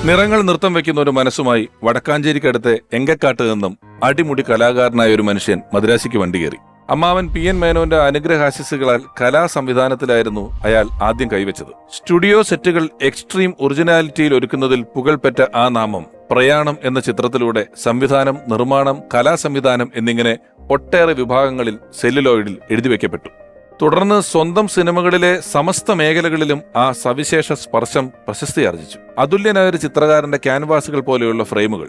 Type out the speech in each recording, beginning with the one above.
നിറങ്ങൾ നൃത്തം വെക്കുന്ന ഒരു മനസ്സുമായി വടക്കാഞ്ചേരിക്കടുത്ത് എങ്കക്കാട്ട് നിന്നും അടിമുടി കലാകാരനായ ഒരു മനുഷ്യൻ മദ്രാശിക്ക് വണ്ടി കയറി. അമ്മാവൻ PN മേനോന്റെ അനുഗ്രഹാശിസുകളാൽ കലാ സംവിധാനത്തിലായിരുന്നു അയാൾ ആദ്യം കൈവച്ചത്. സ്റ്റുഡിയോ സെറ്റുകൾ എക്സ്ട്രീം ഒറിജിനാലിറ്റിയിൽ ഒരുക്കുന്നതിൽ പുകൾപെറ്റ ആ നാമം പ്രയാണം എന്ന ചിത്രത്തിലൂടെ സംവിധാനം, നിർമ്മാണം, കലാസംവിധാനം എന്നിങ്ങനെ ഒട്ടേറെ വിഭാഗങ്ങളിൽ സെല്ലുലോയിഡിൽ എഴുതിവെക്കപ്പെട്ടു. തുടർന്ന് സ്വന്തം സിനിമകളിലെ സമസ്ത മേഖലകളിലും ആ സവിശേഷ സ്പർശം പ്രശസ്തിയാർജിച്ചു. അതുല്യനായ ഒരു ചിത്രകാരന്റെ ക്യാൻവാസുകൾ പോലെയുള്ള ഫ്രെയിമുകൾ,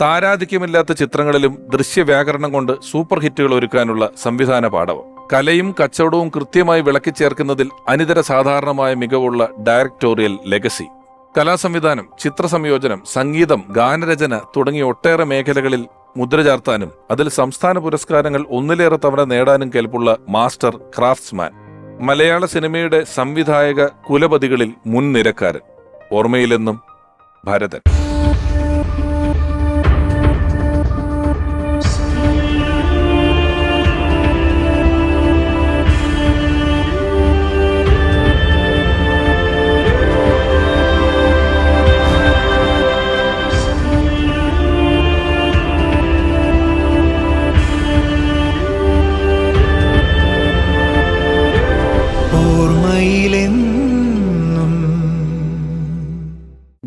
താരാധിക്യമില്ലാത്ത ചിത്രങ്ങളിലും ദൃശ്യവ്യാകരണം കൊണ്ട് സൂപ്പർ ഹിറ്റുകൾ ഒരുക്കാനുള്ള സംവിധാന പാടവം, കലയും കച്ചവടവും കൃത്യമായി വിളക്കിച്ചേർക്കുന്നതിൽ അനിതര സാധാരണമായ മികവുള്ള ഡയറക്ടോറിയൽ ലെഗസി, കലാസംവിധാനം, ചിത്രസംയോജനം, സംഗീതം, ഗാനരചന തുടങ്ങിയ ഒട്ടേറെ മേഖലകളിൽ മുദ്ര ചാർത്താനും അതിൽ സംസ്ഥാന പുരസ്കാരങ്ങൾ ഒന്നിലേറെ തവണ നേടാനും കെൽപ്പുള്ള മാസ്റ്റർ ക്രാഫ്റ്റ്സ്മാൻ, മലയാള സിനിമയുടെ സംവിധായക കുലപതികളിൽ മുൻനിരക്കാരൻ, ഓർമ്മയിലെന്നും ഭരതൻ.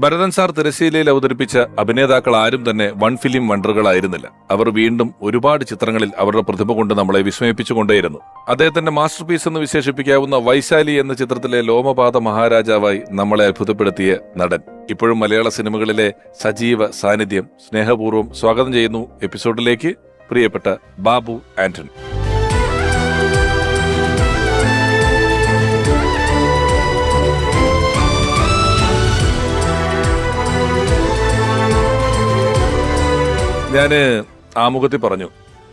ഭരതൻ സാർ തിരശ്ശീലയിൽ അവതരിപ്പിച്ച അഭിനേതാക്കൾ ആരും തന്നെ വൺ ഫിലിം വണ്ടറുകളായിരുന്നില്ല. അവർ വീണ്ടും ഒരുപാട് ചിത്രങ്ങളിൽ അവരുടെ പ്രതിഭ കൊണ്ട് നമ്മളെ വിസ്മയിപ്പിച്ചുകൊണ്ടേയിരുന്നു. അദ്ദേഹത്തിന്റെ മാസ്റ്റർ പീസ് എന്ന് വിശേഷിപ്പിക്കാവുന്ന വൈശാലി എന്ന ചിത്രത്തിലെ ലോമപാത മഹാരാജാവായി നമ്മളെ അത്ഭുതപ്പെടുത്തിയ നടൻ ഇപ്പോഴും മലയാള സിനിമകളിലെ സജീവ സാന്നിധ്യം. സ്നേഹപൂർവ്വം സ്വാഗതം ചെയ്യുന്നു എപ്പിസോഡിലേക്ക് പ്രിയപ്പെട്ട ബാബു ആന്റണി. ഞാന് ആമുഖത്തിൽ പറഞ്ഞു,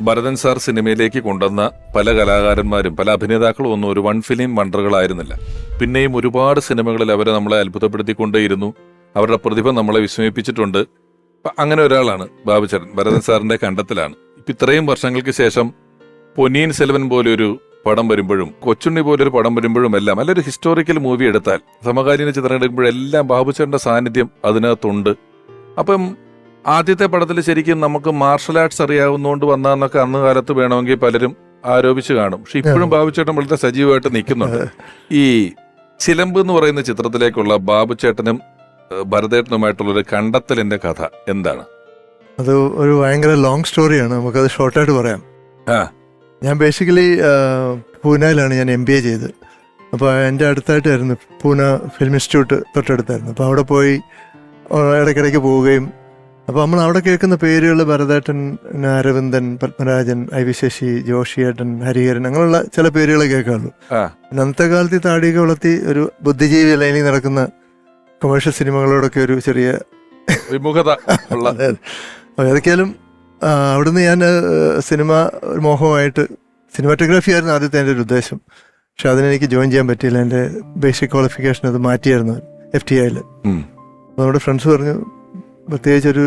ഭരതൻ സാർ സിനിമയിലേക്ക് കൊണ്ടുവന്ന പല കലാകാരന്മാരും പല അഭിനേതാക്കളും ഒന്നും ഒരു വൺ ഫിലിം വണ്ടറുകളായിരുന്നില്ല. പിന്നെയും ഒരുപാട് സിനിമകളിൽ അവരെ നമ്മളെ അത്ഭുതപ്പെടുത്തിക്കൊണ്ടേയിരുന്നു. അവരുടെ പ്രതിഭ നമ്മളെ വിസ്മയിപ്പിച്ചിട്ടുണ്ട്. അങ്ങനെ ഒരാളാണ് ബാബുചേട്ടൻ. ഭരതൻ സാറിന്റെ കണ്ടെത്തലാണ്. ഇത്രയും വർഷങ്ങൾക്ക് ശേഷം പൊന്നിയിൻ സെൽവൻ പോലൊരു പടം വരുമ്പോഴും, കൊച്ചുണ്ണി പോലൊരു പടം വരുമ്പോഴും എല്ലാം അല്ലൊരു ഹിസ്റ്റോറിക്കൽ മൂവി എടുത്താൽ, സമകാലീന ചിത്രം എടുക്കുമ്പോഴെല്ലാം ബാബുചേട്ടന്റെ സാന്നിധ്യം അതിനകത്തുണ്ട്. അപ്പം ആദ്യത്തെ പടത്തിൽ ശരിക്കും നമുക്ക് മാർഷൽ ആർട്സ് അറിയാവുന്നതുകൊണ്ട് വന്നാന്നൊക്കെ അന്ന് കാലത്ത് വേണമെങ്കിൽ പലരും ആരോപിച്ചു കാണും. പക്ഷെ ഇപ്പോഴും ബാബുചേട്ടൻ വളരെ സജീവമായിട്ട് നിൽക്കുന്നുണ്ട്. ഈ ചിലമ്പ് എന്ന് പറയുന്ന ചിത്രത്തിലേക്കുള്ള ബാബുചേട്ടനും ഭരതേട്ടനുമായിട്ടുള്ളൊരു കണ്ടെത്തലിന്റെ കഥ എന്താണ്? അത് ഒരു ഭയങ്കര ലോങ് സ്റ്റോറിയാണ്. നമുക്കത് ഷോർട്ടായിട്ട് പറയാം. ഞാൻ ബേസിക്കലി പൂനെയിലാണ് ഞാൻ MBA ചെയ്തത്. അപ്പോൾ എൻ്റെ അടുത്തായിട്ടായിരുന്നു, പൂനെ ഫിലിം ഇൻസ്റ്റിറ്റ്യൂട്ട് തൊട്ടടുത്തായിരുന്നു. അപ്പോൾ അവിടെ പോയി ഇടയ്ക്കിടയ്ക്ക് പോവുകയും, അപ്പോൾ നമ്മൾ അവിടെ കേൾക്കുന്ന പേരുകൾ ഭരതേട്ടൻ, അരവിന്ദൻ, പത്മരാജൻ, IV ശശി, ജോഷിയേട്ടൻ, ഹരിഹരൻ, അങ്ങനെയുള്ള ചില പേരുകൾ കേൾക്കാറുള്ളൂ. അന്നത്തെ കാലത്ത് താടിയൊക്കെ വളർത്തി ഒരു ബുദ്ധിജീവി ലൈനിൽ നടക്കുന്ന കൊമേഴ്ഷ്യൽ സിനിമകളോടൊക്കെ ഒരു ചെറിയ വിമുഖത. ഏതൊക്കെയാലും അവിടുന്ന് ഞാൻ സിനിമ ഒരു മോഹമായിട്ട്, സിനിമാറ്റോഗ്രാഫി ആയിരുന്നു ആദ്യത്തെ എൻ്റെ ഒരു ഉദ്ദേശം. പക്ഷെ അതിനെനിക്ക് ജോയിൻ ചെയ്യാൻ പറ്റിയില്ല. എൻ്റെ ബേസിക് ക്വാളിഫിക്കേഷൻ അത് മാറ്റിയായിരുന്നു FTIയിൽ. നമ്മുടെ ഫ്രണ്ട്സ് പറഞ്ഞു, പ്രത്യേകിച്ചൊരു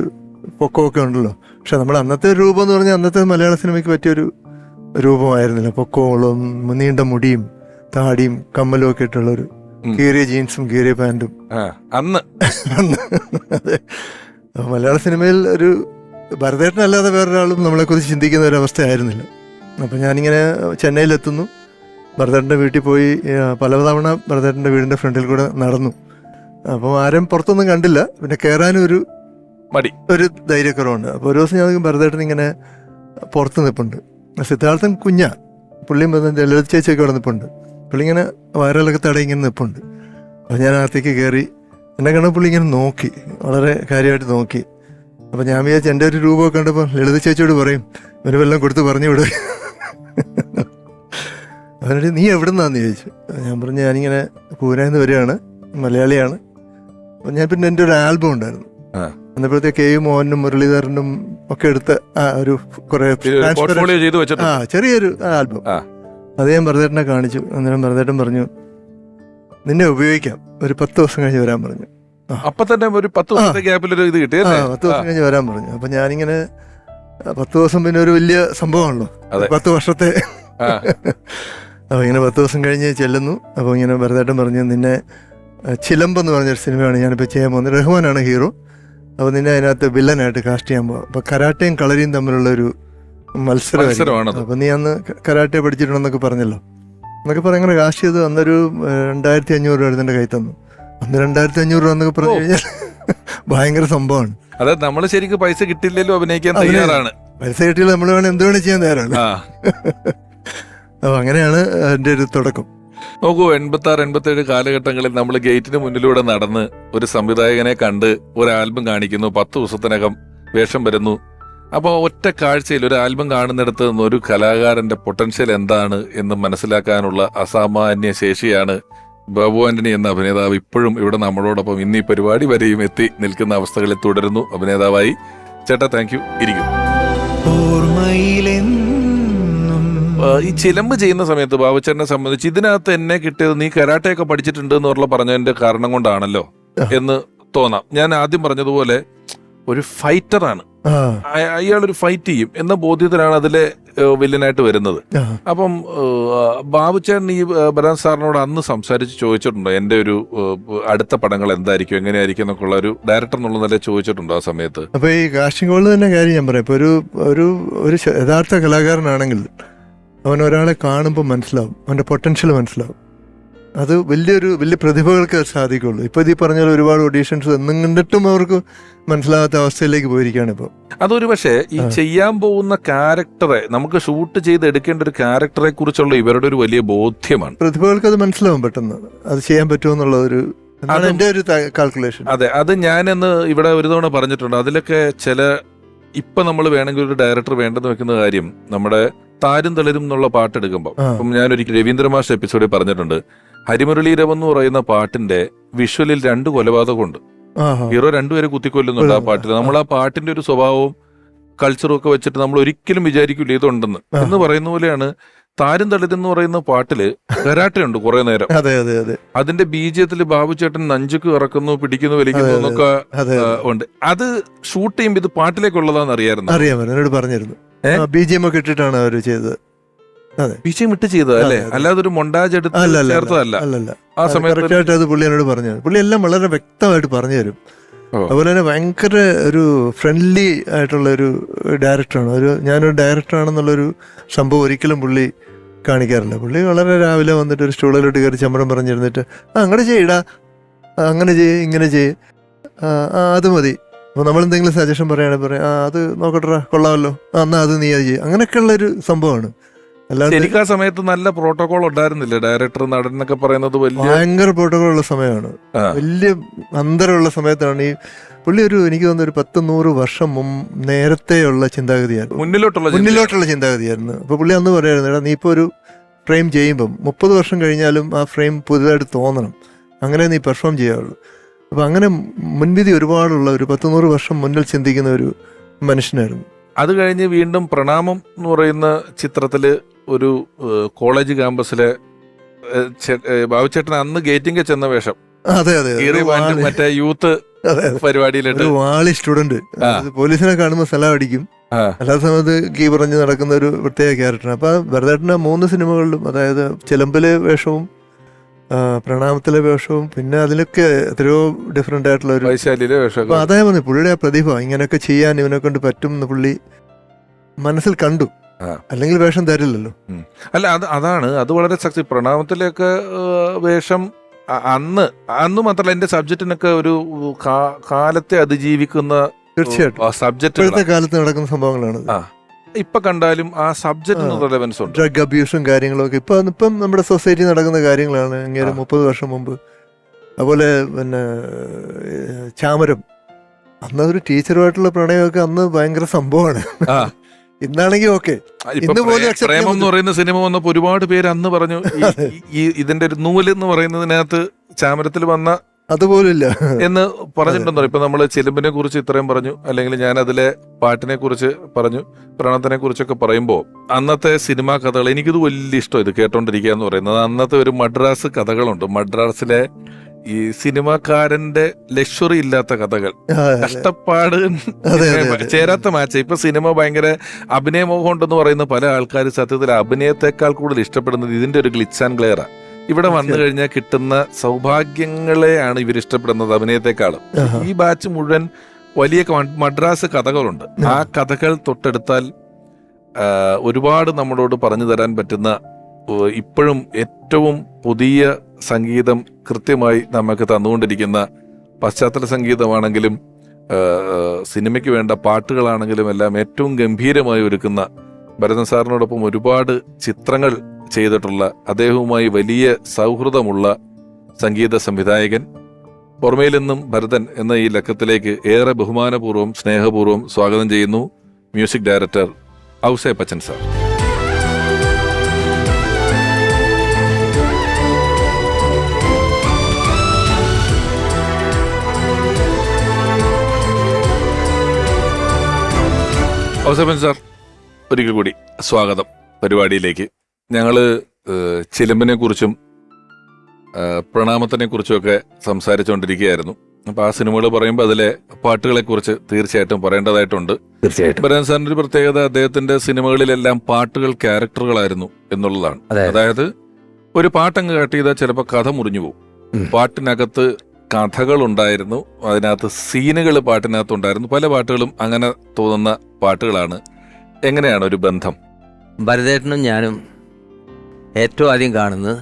പൊക്കമൊക്കെ ഉണ്ടല്ലോ. പക്ഷെ നമ്മൾ അന്നത്തെ രൂപം എന്ന് പറഞ്ഞാൽ അന്നത്തെ മലയാള സിനിമയ്ക്ക് പറ്റിയൊരു രൂപമായിരുന്നില്ല. പൊക്കമുള്ള നീണ്ട മുടിയും താടിയും കമ്മലും ഒക്കെ ഇട്ടുള്ളൊരു കീറിയ ജീൻസും കീറിയ പാൻറ്റും അന്ന്. അതെ, മലയാള സിനിമയിൽ ഒരു ഭരതേട്ടനല്ലാതെ വേറൊരാളും നമ്മളെക്കുറിച്ച് ചിന്തിക്കുന്ന ഒരു അവസ്ഥയായിരുന്നില്ല. അപ്പം ഞാനിങ്ങനെ ചെന്നൈയിലെത്തുന്നു. ഭരതേട്ടൻ്റെ വീട്ടിൽ പോയി പലതവണ ഭരതേട്ടൻ്റെ വീടിൻ്റെ ഫ്രണ്ടിൽ കൂടെ നടന്നു. അപ്പം ആരും പുറത്തൊന്നും കണ്ടില്ല. പിന്നെ കയറാനും ഒരു ധൈര്യക്കുറവുണ്ട്. അപ്പോൾ ഒരു ദിവസം ഞാൻ ഭരതേട്ടൻ ഇങ്ങനെ പുറത്ത് നിൽപ്പുണ്ട്. സിദ്ധാർത്ഥൻ കുഞ്ഞാ, പുള്ളിയും ലളിത ചേച്ചിയൊക്കെ അവിടെ നിൽപ്പുണ്ട്. പുള്ളി ഇങ്ങനെ വയറിലൊക്കെ തടയി ഇങ്ങനെ നിൽപ്പുണ്ട്. അപ്പോൾ ഞാൻ അകത്തേക്ക് കയറി. എന്നെ കണ്ട പുള്ളി ഇങ്ങനെ നോക്കി, വളരെ കാര്യമായിട്ട് നോക്കി. അപ്പം ഞാൻ വിചാരിച്ചു എൻ്റെ ഒരു രൂപമൊക്കെ കണ്ടപ്പോൾ ലളിത ചേച്ചിയോട് പറയും, ഇവന് വല്ലതും കൊടുത്ത് പറഞ്ഞു വിടും. അവനോട് നീ എവിടെ നിന്നാന്ന് ചോദിച്ചു. ഞാൻ പറഞ്ഞു ഞാനിങ്ങനെ പൂനെയിൽ നിന്ന് വരികയാണ്, മലയാളിയാണ്. അപ്പം ഞാൻ പിന്നെ എൻ്റെ ഒരു ആൽബം ഉണ്ടായിരുന്നു. അന്നപ്പോഴത്തെ KU മോഹനും മുരളീധരനും ഒക്കെ എടുത്ത ഒരു കുറെ ചെറിയൊരു ആൽബം, അത് ഞാൻ ഭരതേട്ടനെ കാണിച്ചു. അന്നേരം ഭരതേട്ടൻ പറഞ്ഞു, നിന്നെ ഉപയോഗിക്കാം, ഒരു 10 ദിവസം കഴിഞ്ഞ് വരാൻ പറഞ്ഞു. അപ്പൊ തന്നെ ഒരു 10 ദിവസത്തെ ഗ്യാപ്പിൽ ഇത് കിട്ടിയ 10 ദിവസം കഴിഞ്ഞ് വരാൻ പറഞ്ഞു. അപ്പൊ ഞാനിങ്ങനെ 10 ദിവസം പിന്നെ ഒരു വലിയ സംഭവമാണല്ലോ, 10 വർഷത്തെ. അപ്പോൾ ഇങ്ങനെ 10 ദിവസം കഴിഞ്ഞ് ചെല്ലുന്നു. അപ്പോൾ ഇങ്ങനെ ഭരതേട്ടൻ പറഞ്ഞു, നിന്നെ ചിലമ്പ് എന്ന് പറഞ്ഞൊരു സിനിമയാണ് ഞാനിപ്പോൾ ചെയ്യാൻ പോകുന്നത്. റഹ്മാനാണ് ഹീറോ. അപ്പോൾ നിന്നെ അതിനകത്ത് വില്ലനായിട്ട് കാസ്റ്റ് ചെയ്യാൻ പോകും. അപ്പോൾ കരാട്ടയും കളരിയും തമ്മിലുള്ള ഒരു മത്സരമാണത്. അപ്പോൾ നീ അന്ന് കരാട്ടെ പഠിച്ചിട്ടുണ്ടെന്നൊക്കെ പറഞ്ഞല്ലോ എന്നൊക്കെ പറഞ്ഞ് അങ്ങനെ കാസ്റ്റ് ചെയ്ത് അന്നൊരു 2500 രൂപ എൻ്റെ കൈ തന്നു. അന്ന് 2500 രൂപ എന്നൊക്കെ പറഞ്ഞു കഴിഞ്ഞാൽ ഭയങ്കര സംഭവമാണ്. അതായത് നമ്മൾ ശരിക്കും പൈസ കിട്ടില്ലല്ലോ അഭിനയിക്കാൻ തയ്യാറാണ്. പൈസ കിട്ടിയാൽ നമ്മൾ വേണം എന്ത് വേണേൽ ചെയ്യാൻ തയ്യാറാണ്. അപ്പോൾ അങ്ങനെയാണ് എൻ്റെ ഒരു തുടക്കം. നോക്കൂ, 86-87 കാലഘട്ടങ്ങളിൽ നമ്മൾ ഗേറ്റിന് മുന്നിലൂടെ നടന്ന് ഒരു സംവിധായകനെ കണ്ട് ഒരു ആൽബം കാണിക്കുന്നു, 10 ദിവസത്തിനകം വേഷം വരുന്നു. അപ്പോൾ ഒറ്റ കാഴ്ചയിൽ ഒരു ആൽബം കാണുന്നിടത്ത് നിന്ന് ഒരു കലാകാരന്റെ പൊട്ടൻഷ്യൽ എന്താണ് എന്ന് മനസ്സിലാക്കാനുള്ള അസാമാന്യ ശേഷിയാണ് ബാബു ആന്റണി എന്ന അഭിനേതാവ് ഇപ്പോഴും ഇവിടെ നമ്മളോടൊപ്പം ഇന്ന് ഈ പരിപാടി വരെയും എത്തി നിൽക്കുന്ന അവസ്ഥകളിൽ തുടരുന്നു അഭിനേതാവായി. ചേട്ടാ, താങ്ക് യു. ഇരിക്കും. ഈ ചിലമ്പ് ചെയ്യുന്ന സമയത്ത് ബാബുച്ചേട്ടനെ സംബന്ധിച്ച് ഇതിനകത്ത് എന്നെ കിട്ടിയത് നീ കരാട്ടയൊക്കെ പഠിച്ചിട്ടുണ്ട് എന്ന് പറഞ്ഞതിന്റെ കാരണം കൊണ്ടാണല്ലോ എന്ന് തോന്നാം. ഞാൻ ആദ്യം പറഞ്ഞതുപോലെ ഒരു ഫൈറ്ററാണ്, അയാളൊരു ഫൈറ്റ് ചെയ്യും എന്ന ബോധ്യത്തിലാണ് അതിലെ വില്ലനായിട്ട് വരുന്നത്. അപ്പം ബാബുച്ചേട്ടൻ ഈ ബരാൻ സാറിനോട് അന്ന് സംസാരിച്ച് ചോദിച്ചിട്ടുണ്ടോ എന്റെ ഒരു അടുത്ത പടങ്ങൾ എന്തായിരിക്കും, എങ്ങനെയായിരിക്കും എന്നൊക്കെ ഉള്ള ഒരു ഡയറക്ടർ എന്നുള്ള നില ചോദിച്ചിട്ടുണ്ടോ ആ സമയത്ത്? അപ്പൊ ഈ കാസ്റ്റിംഗ് കോളിൽ തന്നെ കാര്യം ഞാൻ പറയാം. ഇപ്പൊ ഒരു യഥാർത്ഥ കലാകാരനാണെങ്കിൽ അവൻ ഒരാളെ കാണുമ്പോൾ മനസ്സിലാവും, അവന്റെ പൊട്ടൻഷ്യൽ മനസ്സിലാവും. അത് വലിയ പ്രതിഭകൾക്ക് സാധിക്കുള്ളൂ. ഇപ്പൊ ഈ പറഞ്ഞ ഒരുപാട് ഓഡീഷൻസ് എന്നും കണ്ടിട്ടും അവർക്ക് മനസ്സിലാകാത്ത അവസ്ഥയിലേക്ക് പോയിരിക്കുകയാണ് ഇപ്പോൾ. അതൊരു പക്ഷേ ഈ ചെയ്യാൻ പോകുന്ന ക്യാരക്ടറെ നമുക്ക് ഷൂട്ട് ചെയ്ത് എടുക്കേണ്ട ഒരു ക്യാരക്ടറെ കുറിച്ചുള്ള ഇവരുടെ ഒരു വലിയ ബോധ്യമാണ്. പ്രതിഭകൾക്ക് അത് മനസ്സിലാവും പെട്ടെന്ന്, അത് ചെയ്യാൻ പറ്റുമെന്നുള്ള ഒരു എന്റെ ഒരു കാൽക്കുലേഷൻ. അതെ, അത് ഞാനെന്ന് ഇവിടെ ഒരു തവണ പറഞ്ഞിട്ടുണ്ട്. അതിലൊക്കെ ഇപ്പൊ നമ്മൾ വേണമെങ്കിൽ ഒരു ഡയറക്ടർ വേണ്ടെന്ന് വെക്കുന്ന കാര്യം, നമ്മുടെ താരും തളരും എന്നുള്ള പാട്ടെടുക്കുമ്പോൾ, അപ്പം ഞാനൊരിക്കൽ രവീന്ദ്ര മാസ്റ്റർ എപ്പിസോഡിൽ പറഞ്ഞിട്ടുണ്ട്, ഹരിമുരളീരവം എന്ന് പറയുന്ന പാട്ടിന്റെ വിഷ്വലിൽ 2 കൊലപാതകമുണ്ട്. ഹീറോ 2 പേരെ കുത്തിക്കൊല്ലുന്നുണ്ട് ആ പാട്ടിൽ. നമ്മൾ ആ പാട്ടിന്റെ ഒരു സ്വഭാവവും കൾച്ചറും ഒക്കെ വെച്ചിട്ട് നമ്മൾ ഒരിക്കലും വിചാരിക്കില്ല ഇതുണ്ടെന്ന്. എന്ന് പറയുന്ന പോലെയാണ് താരും തളരും എന്ന് പറയുന്ന പാട്ടില് കരാട്ടയുണ്ട് കുറെ നേരം. അതിന്റെ ബീജത്തില് ബാബുചേട്ടൻ നഞ്ചുക്ക് ഇറക്കുന്നു, പിടിക്കുന്നു, വലിക്കുന്നു എന്നൊക്കെ ഉണ്ട്. അത് ഷൂട്ട് ചെയ്യുമ്പോൾ ഇത് പാട്ടിലേക്കുള്ളതാന്ന് അറിയാമായിരുന്നു. എന്നോട് പറഞ്ഞിരുന്നു. BGM ഒക്കെ ഇട്ടിട്ടാണ് അവര് ചെയ്തത്. BGM ഇട്ട് ചെയ്തത് അല്ലേ, അല്ലാതെ ഒരു മൊണ്ടാജ് എടുത്ത് ചേർത്തതല്ല. ആ സമയത്ത് അത് പുള്ളി എന്നോട് പറഞ്ഞു. പുള്ളി എല്ലാം വളരെ വ്യക്തമായിട്ട് പറഞ്ഞു തരും. അതുപോലെ തന്നെ ഭയങ്കര ഒരു ഫ്രണ്ട്ലി ആയിട്ടുള്ള ഒരു ഡയറക്ടറാണ്. ഞാനൊരു ഡയറക്ടറാണെന്നുള്ളൊരു സംഭവം ഒരിക്കലും പുള്ളി കാണിക്കാറില്ല. പുള്ളി വളരെ രാവിലെ വന്നിട്ട് ഒരു സ്റ്റൂളിലോട്ട് കയറി ചമ്മടം പറഞ്ഞിരുന്നിട്ട് അങ്ങനെ ചെയ്യടാ, അങ്ങനെ ഇങ്ങനെ അത് മതി. അപ്പോൾ നമ്മളെന്തെങ്കിലും സജഷൻ പറയുകയാണെങ്കിൽ പറയാം, അത് നോക്കട്ടെ കൊള്ളാമല്ലോ, എന്നാൽ അത് നീ അത് ചെയ്യും. അങ്ങനെയൊക്കെയുള്ളൊരു സംഭവമാണ്. അല്ലാതെ എനിക്ക് ആ സമയത്ത് നല്ല പ്രോട്ടോകോൾ ഉണ്ടായിരുന്നില്ല. ഡയറക്ടർ നടൻ എന്നൊക്കെ പറയുന്നത് ഭയങ്കര പ്രോട്ടോകോൾ ഉള്ള സമയമാണ്. വലിയ അന്തരമുള്ള സമയത്താണ് ഈ പുള്ളി എനിക്ക് തോന്നുന്നു ഒരു 10-100 വർഷം നേരത്തെയുള്ള ചിന്താഗതിയായിരുന്നു, മുന്നിലോട്ടുള്ള ചിന്താഗതിയായിരുന്നു. അപ്പോൾ പുള്ളി അന്ന് പറയായിരുന്നു, എടാ നീ ഇപ്പോൾ ഒരു ഫ്രെയിം ചെയ്യുമ്പം 30 വർഷം കഴിഞ്ഞാലും ആ ഫ്രെയിം പുതുതായിട്ട് തോന്നണം, അങ്ങനെ നീ പെർഫോം ചെയ്യാവുള്ളൂ. അപ്പോൾ അങ്ങനെ മുൻവിധി ഒരുപാടുള്ള ഒരു 10-100 വർഷം മുന്നിൽ ചിന്തിക്കുന്ന ഒരു മനുഷ്യനായിരുന്നു. അത് കഴിഞ്ഞ് വീണ്ടും പ്രണാമം എന്ന് പറയുന്ന ചിത്രത്തില് ഒരു കോളേജ് ക്യാമ്പസിലെ ബാബുച്ചേട്ടൻ അന്ന് ഗേറ്റിംഗ് ചെന്ന വേഷം, മറ്റേ യൂത്ത് പരിപാടിയിലിട്ട് വാളി സ്റ്റുഡന്റ് പോലീസിനെ കാണുമ്പോൾ സ്ഥലം അടിക്കും, അല്ലാത്ത സമയത്ത് കീ പറഞ്ഞ് നടക്കുന്ന ഒരു പ്രത്യേക ക്യാരക്ടറാണ്. അപ്പൊ ഭരതേട്ടന്റെ 3 സിനിമകളിലും, അതായത് ചിലമ്പിലെ വേഷവും പ്രണാമത്തിലെ വേഷവും പിന്നെ അതിലൊക്കെ എത്രയോ ഡിഫറെന്റ് ആയിട്ടുള്ള ഒരു വൈശാലിയിലെ വേഷം. അപ്പൊ അതേ മതി പുള്ളിയുടെ ആ പ്രതിഭ, ഇങ്ങനെയൊക്കെ ചെയ്യാൻ ഇവനെ കൊണ്ട് പറ്റും എന്ന് പുള്ളി മനസ്സിൽ കണ്ടു. അല്ലെങ്കിൽ വേഷം തരില്ലല്ലോ. അല്ല, അതാണ് അത് വളരെ സക്സസ്. പ്രണാമത്തിലൊക്കെ വേഷം അന്ന് മാത്രമല്ല, എന്റെ സബ്ജക്റ്റിനൊക്കെ ഒരു കാലത്തെ അതിജീവിക്കുന്ന തീർച്ചയായിട്ടും സബ്ജക്ട്, ഇപ്പോഴത്തെ കാലത്ത് നടക്കുന്ന സംഭവങ്ങളാണ്. ഇപ്പൊ കണ്ടാലും ആ സബ്ജക്റ്റിന് റെലവൻസ് ഉണ്ട്. ഡ്രഗ് അബ്യൂസും കാര്യങ്ങളൊക്കെ ഇപ്പം നമ്മുടെ സൊസൈറ്റി നടക്കുന്ന കാര്യങ്ങളാണ്. ഇങ്ങനെ 30 വർഷം മുമ്പ് അതുപോലെ പിന്നെ ചാമരം, അന്നതൊരു ടീച്ചറുമായിട്ടുള്ള പ്രണയമൊക്കെ അന്ന് ഭയങ്കര സംഭവമാണ്. ഇന്നാണെങ്കിൽ ഓക്കെ. പ്രേമം എന്ന് പറയുന്ന സിനിമ വന്നപ്പോ ഒരുപാട് പേര് അന്ന് പറഞ്ഞു ഇതിന്റെ ഒരു നൂല് എന്ന് പറയുന്നതിനകത്ത് ചാമരത്തിൽ വന്ന അതുപോലില്ല എന്ന് പറഞ്ഞിട്ടുണ്ടോ? ഇപ്പൊ നമ്മള് ചിലമ്പിനെ കുറിച്ച് ഇത്രയും പറഞ്ഞു, അല്ലെങ്കിൽ ഞാൻ അതിലെ പാട്ടിനെ കുറിച്ച് പറഞ്ഞു, പ്രണത്തിനെ കുറിച്ചൊക്കെ പറയുമ്പോ അന്നത്തെ സിനിമാ കഥകൾ എനിക്കിത് വലിയ ഇഷ്ടം, ഇത് കേട്ടോണ്ടിരിക്കുക എന്ന് പറയുന്നത്. അന്നത്തെ ഒരു മദ്രാസ് കഥകളുണ്ട്. മദ്രാസിലെ ഈ സിനിമാക്കാരന്റെ ലക്ഷറി ഇല്ലാത്ത കഥകൾ, കഷ്ടപ്പാട് ചേരാത്ത മാച്ച്. ഇപ്പൊ സിനിമ ഭയങ്കര അഭിനയമോഹം ഉണ്ടെന്ന് പറയുന്ന പല ആൾക്കാർ സത്യത്തിൽ അഭിനയത്തെക്കാൾ കൂടുതൽ ഇഷ്ടപ്പെടുന്നത് ഇതിന്റെ ഒരു ഗ്ലിറ്റ്സ് ആൻഡ് ഗ്ലെയറാ. ഇവിടെ വന്നു കഴിഞ്ഞാൽ കിട്ടുന്ന സൗഭാഗ്യങ്ങളെയാണ് ഇവർ ഇഷ്ടപ്പെടുന്നത് അഭിനയത്തെക്കാളും. ഈ ബാച്ച് മുഴുവൻ വലിയ മദ്രാസ് കഥകളുണ്ട്. ആ കഥകൾ തൊട്ടെടുത്താൽ ഒരുപാട് നമ്മളോട് പറഞ്ഞു തരാൻ പറ്റുന്ന, ഇപ്പോഴും ഏറ്റവും പുതിയ സംഗീതം കൃത്യമായി നമുക്ക് തന്നുകൊണ്ടിരിക്കുന്ന പശ്ചാത്തല സംഗീതമാണെങ്കിലും സിനിമയ്ക്ക് വേണ്ട പാട്ടുകളാണെങ്കിലും എല്ലാം ഏറ്റവും ഗംഭീരമായി ഒരുക്കുന്ന ഭരതൻ സാറിനോടൊപ്പം ഒരുപാട് ചിത്രങ്ങൾ ചെയ്തിട്ടുള്ള, അദ്ദേഹവുമായി വലിയ സൗഹൃദമുള്ള സംഗീത സംവിധായകൻ, ഓർമ്മയിൽ നിന്നും ഭരതൻ എന്ന ഈ ലക്കത്തിലേക്ക് ഏറെ ബഹുമാനപൂർവ്വം സ്നേഹപൂർവ്വം സ്വാഗതം ചെയ്യുന്നു music director Ouseppachan sir. Ouseppachan sir, ഒരിക്കൽ കൂടി സ്വാഗതം പരിപാടിയിലേക്ക്. ഞങ്ങള് ചിലമ്പിനെ കുറിച്ചും പ്രണാമത്തിനെ കുറിച്ചുമൊക്കെ സംസാരിച്ചുകൊണ്ടിരിക്കുകയായിരുന്നു. അപ്പൊ ആ സിനിമകൾ പറയുമ്പോൾ അതിലെ പാട്ടുകളെ കുറിച്ച് തീർച്ചയായിട്ടും പറയേണ്ടതായിട്ടുണ്ട്. തീർച്ചയായിട്ടും ഭരതൻ സാറിന്റെ ഒരു പ്രത്യേകത അദ്ദേഹത്തിന്റെ സിനിമകളിലെല്ലാം പാട്ടുകൾ ക്യാരക്ടറുകളായിരുന്നു എന്നുള്ളതാണ്. അതായത് ഒരു പാട്ടങ്ങ് കട്ട് ചെയ്താൽ ചിലപ്പോൾ കഥ മുറിഞ്ഞു പോകും. പാട്ടിനകത്ത് കഥകൾ ഉണ്ടായിരുന്നു, അതിനകത്ത് സീനുകൾ പാട്ടിനകത്ത് ഉണ്ടായിരുന്നു. പല പാട്ടുകളും അങ്ങനെ തോന്നുന്ന പാട്ടുകളാണ്. എങ്ങനെയാണ് ഒരു ബന്ധം? ഭരതേട്ടനും ഞാനും ഏറ്റവും ആദ്യം കാണുന്നത്,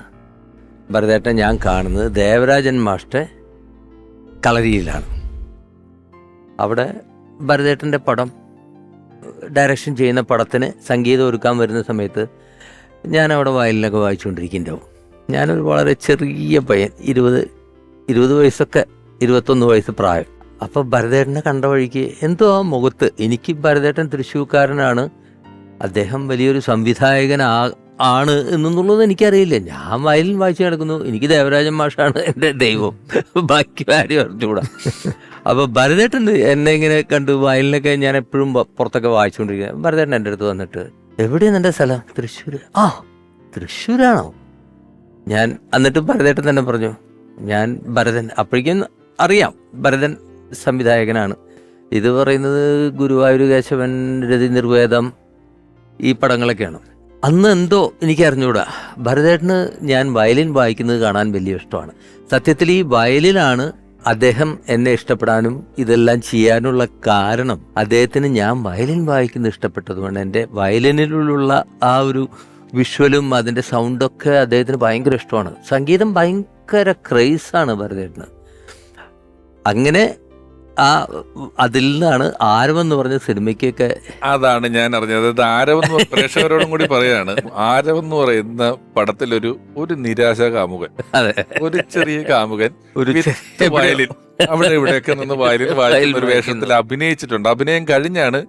ഭരതേട്ടൻ ഞാൻ കാണുന്നത് ദേവരാജൻ മാസ്റ്റർ കളരിയിലാണ്. അവിടെ ഭരതേട്ടൻ്റെ പടം ഡയറക്ഷൻ ചെയ്യുന്ന പടത്തിന് സംഗീതം ഒരുക്കാൻ വരുന്ന സമയത്ത് ഞാൻ അവിടെ വയലിനൊക്കെ വായിച്ചുകൊണ്ടിരിക്കുന്നുണ്ടാവും. ഞാനൊരു വളരെ ചെറിയ പയ്യൻ, 20 വയസ്സൊക്കെ 21 വയസ്സ് പ്രായം. അപ്പോൾ ഭരതേട്ടനെ കണ്ട വഴിക്ക് എന്തോ ആ മുഖത്ത്, എനിക്ക് ഭരതേട്ടൻ തൃശ്ശൂർക്കാരനാണ്, അദ്ദേഹം വലിയൊരു സംവിധായകൻ ആണ് എന്നുള്ളത് എനിക്കറിയില്ല. ഞാൻ വയലിൻ വായിച്ചു കിടക്കുന്നു, എനിക്ക് ദേവരാജൻ മാഷാണ് എൻ്റെ ദൈവം, ബാക്കി കാര്യം അറിഞ്ഞുകൂടാ. അപ്പോൾ ഭരതേട്ടൻ എന്നെ ഇങ്ങനെ കണ്ട് വയലിനൊക്കെ ഞാൻ എപ്പോഴും പുറത്തൊക്കെ വായിച്ചുകൊണ്ടിരിക്കുക. ഭരതേട്ടൻ എൻ്റെ അടുത്ത് വന്നിട്ട്, എവിടെയാണ് എൻ്റെ സ്ഥലം? തൃശ്ശൂർ. ആ, തൃശ്ശൂരാണോ? ഞാൻ എന്നിട്ട് ഭരതേട്ടൻ തന്നെ പറഞ്ഞു, ഞാൻ ഭരതൻ. അപ്പോഴേക്കും അറിയാം ഭരതൻ സംവിധായകനാണ്. ഇത് പറയുന്നത് ഗുരുവായൂർ കേശവൻ, രതി നിർവേദം, ഈ പടങ്ങളൊക്കെയാണ്. അന്ന് എന്തോ എനിക്ക് അറിഞ്ഞൂടാ, ഭരതേട്ടന് ഞാൻ വയലിൻ വായിക്കുന്നത് കാണാൻ വലിയ ഇഷ്ടമാണ്. സത്യത്തിൽ ഈ വയലിനാണ് അദ്ദേഹം എന്നെ ഇഷ്ടപ്പെടാനും ഇതെല്ലാം ചെയ്യാനുള്ള കാരണം. അദ്ദേഹത്തിന് ഞാൻ വയലിൻ വായിക്കുന്നത് ഇഷ്ടപ്പെട്ടതുകൊണ്ട് എൻ്റെ വയലിനിലുള്ള ആ ഒരു വിഷ്വലും അതിൻ്റെ സൗണ്ടൊക്കെ അദ്ദേഹത്തിന് ഭയങ്കര ഇഷ്ടമാണ്. സംഗീതം ഭയങ്കര ക്രേസാണ് ഭരതേട്ടന്. അങ്ങനെ അതിൽ നിന്നാണ് ആരവെന്ന് പറഞ്ഞ സിനിമയ്ക്കൊക്കെ. അതാണ് ഞാൻ അറിഞ്ഞത്. അതായത് ആരവെന്ന് പ്രേക്ഷകരോടും കൂടി പറയാണ്, ആരവെന്ന് പറയുന്ന പടത്തിലൊരു നിരാശ കാമുകൻ, ഒരു ചെറിയ കാമുകൻ, ഒരു വയലിൻ അവിടെ ഇവിടെയൊക്കെ നിന്ന് വയലിൻ വായിക്കുന്ന ഒരു വേഷത്തിൽ അഭിനയിച്ചിട്ടുണ്ട്. അഭിനയം കഴിഞ്ഞാണ്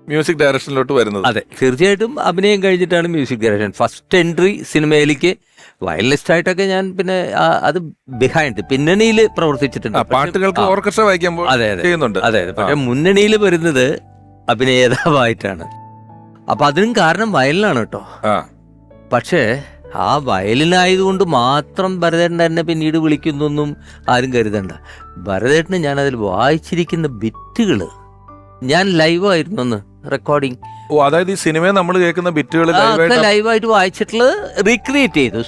മ്യൂസിക് ഡയറക്ഷനിലോട്ട് വരുന്നത്. അതെ, തീർച്ചയായിട്ടും അഭിനയം കഴിഞ്ഞിട്ടാണ് മ്യൂസിക് ഡയറക്ഷൻ. ഫസ്റ്റ് എൻട്രി സിനിമയിലേക്ക് വയലിനിസ്റ്റായിട്ടൊക്കെ ഞാൻ പിന്നെ അത് ബിഹൈൻഡ് പിന്നണിയിൽ പ്രവർത്തിച്ചിട്ടുണ്ട്. പാട്ടുകൾക്ക് ഓർക്കസ്ട്ര വായിക്കുമ്പോൾ ചെയ്യുന്നുണ്ട്. അതെ, പക്ഷെ മുന്നണിയിൽ വരുന്നത് അഭിനേതാവായിട്ടാണ്. അപ്പൊ അതിനും കാരണം വയലിനാണ് കേട്ടോ. പക്ഷേ ആ വയലിനായതുകൊണ്ട് മാത്രം ഭരതേട്ടൻ എന്നെ പിന്നീട് വിളിക്കുന്നൊന്നും ആരും കരുതണ്ട. ഭരതേട്ടന് ഞാൻ അതിൽ വായിച്ചിരിക്കുന്ന ബിറ്റുകള് ഞാൻ ലൈവായിരുന്നു അന്ന് റെക്കോർഡിങ്. അതായത് ഈ സിനിമയെ നമ്മൾ കേൾക്കുന്ന ബിറ്റുകൾ ലൈവായിട്ട് വായിച്ചിട്ടുള്ളത് റീക്രിയേറ്റ് ചെയ്തു.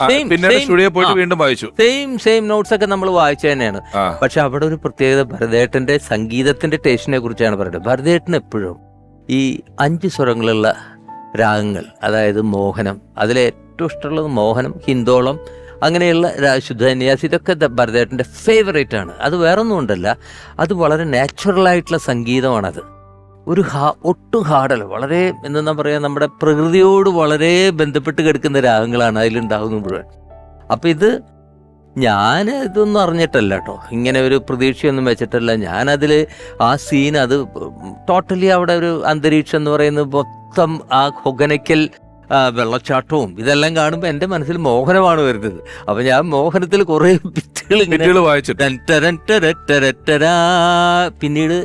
സെയിം നോട്ട്സ് ഒക്കെ നമ്മൾ വായിച്ചു തന്നെയാണ്. പക്ഷെ അവിടെ ഒരു പ്രത്യേകത, ഭരതേട്ടന്റെ സംഗീതത്തിന്റെ ടേസ്റ്റിനെ കുറിച്ചാണ് പറയുന്നത്. ഭരതേട്ടൻ എപ്പോഴും ഈ 5 സ്വരങ്ങളുള്ള രാഗങ്ങൾ, അതായത് മോഹനം, അതിലേറ്റവും ഇഷ്ടമുള്ളത് മോഹനം, ഹിന്ദോളം, അങ്ങനെയുള്ള ശുദ്ധന്യാസ്, ഇതൊക്കെ ഭരതേട്ടന്റെ ഫേവറേറ്റ് ആണ്. അത് വേറൊന്നും കൊണ്ടല്ല, അത് വളരെ നാച്ചുറലായിട്ടുള്ള സംഗീതമാണത്. ഒട്ടും ഹാർഡല്ല, വളരെ എന്താ പറയുക, നമ്മുടെ പ്രകൃതിയോട് വളരെ ബന്ധപ്പെട്ട് കിടക്കുന്ന രാഗങ്ങളാണ് അതിലുണ്ടാകുന്നത് മുഴുവൻ. അപ്പം ഞാൻ ഇതൊന്നും അറിഞ്ഞിട്ടല്ല കേട്ടോ, ഇങ്ങനെ ഒരു പ്രതീക്ഷയൊന്നും വെച്ചിട്ടല്ല. ഞാനതിൽ ആ സീൻ, അത് ടോട്ടലി അവിടെ ഒരു അന്തരീക്ഷം എന്ന് പറയുന്നത് മൊത്തം ആ ഹൊഗനയ്ക്കൽ വെള്ളച്ചാട്ടവും ഇതെല്ലാം കാണുമ്പോൾ എൻ്റെ മനസ്സിൽ മോഹനമാണ് വരുന്നത്. അപ്പം ഞാൻ മോഹനത്തിൽ കുറേ ബിറ്റുകൾ വായിച്ചു. പിന്നീട്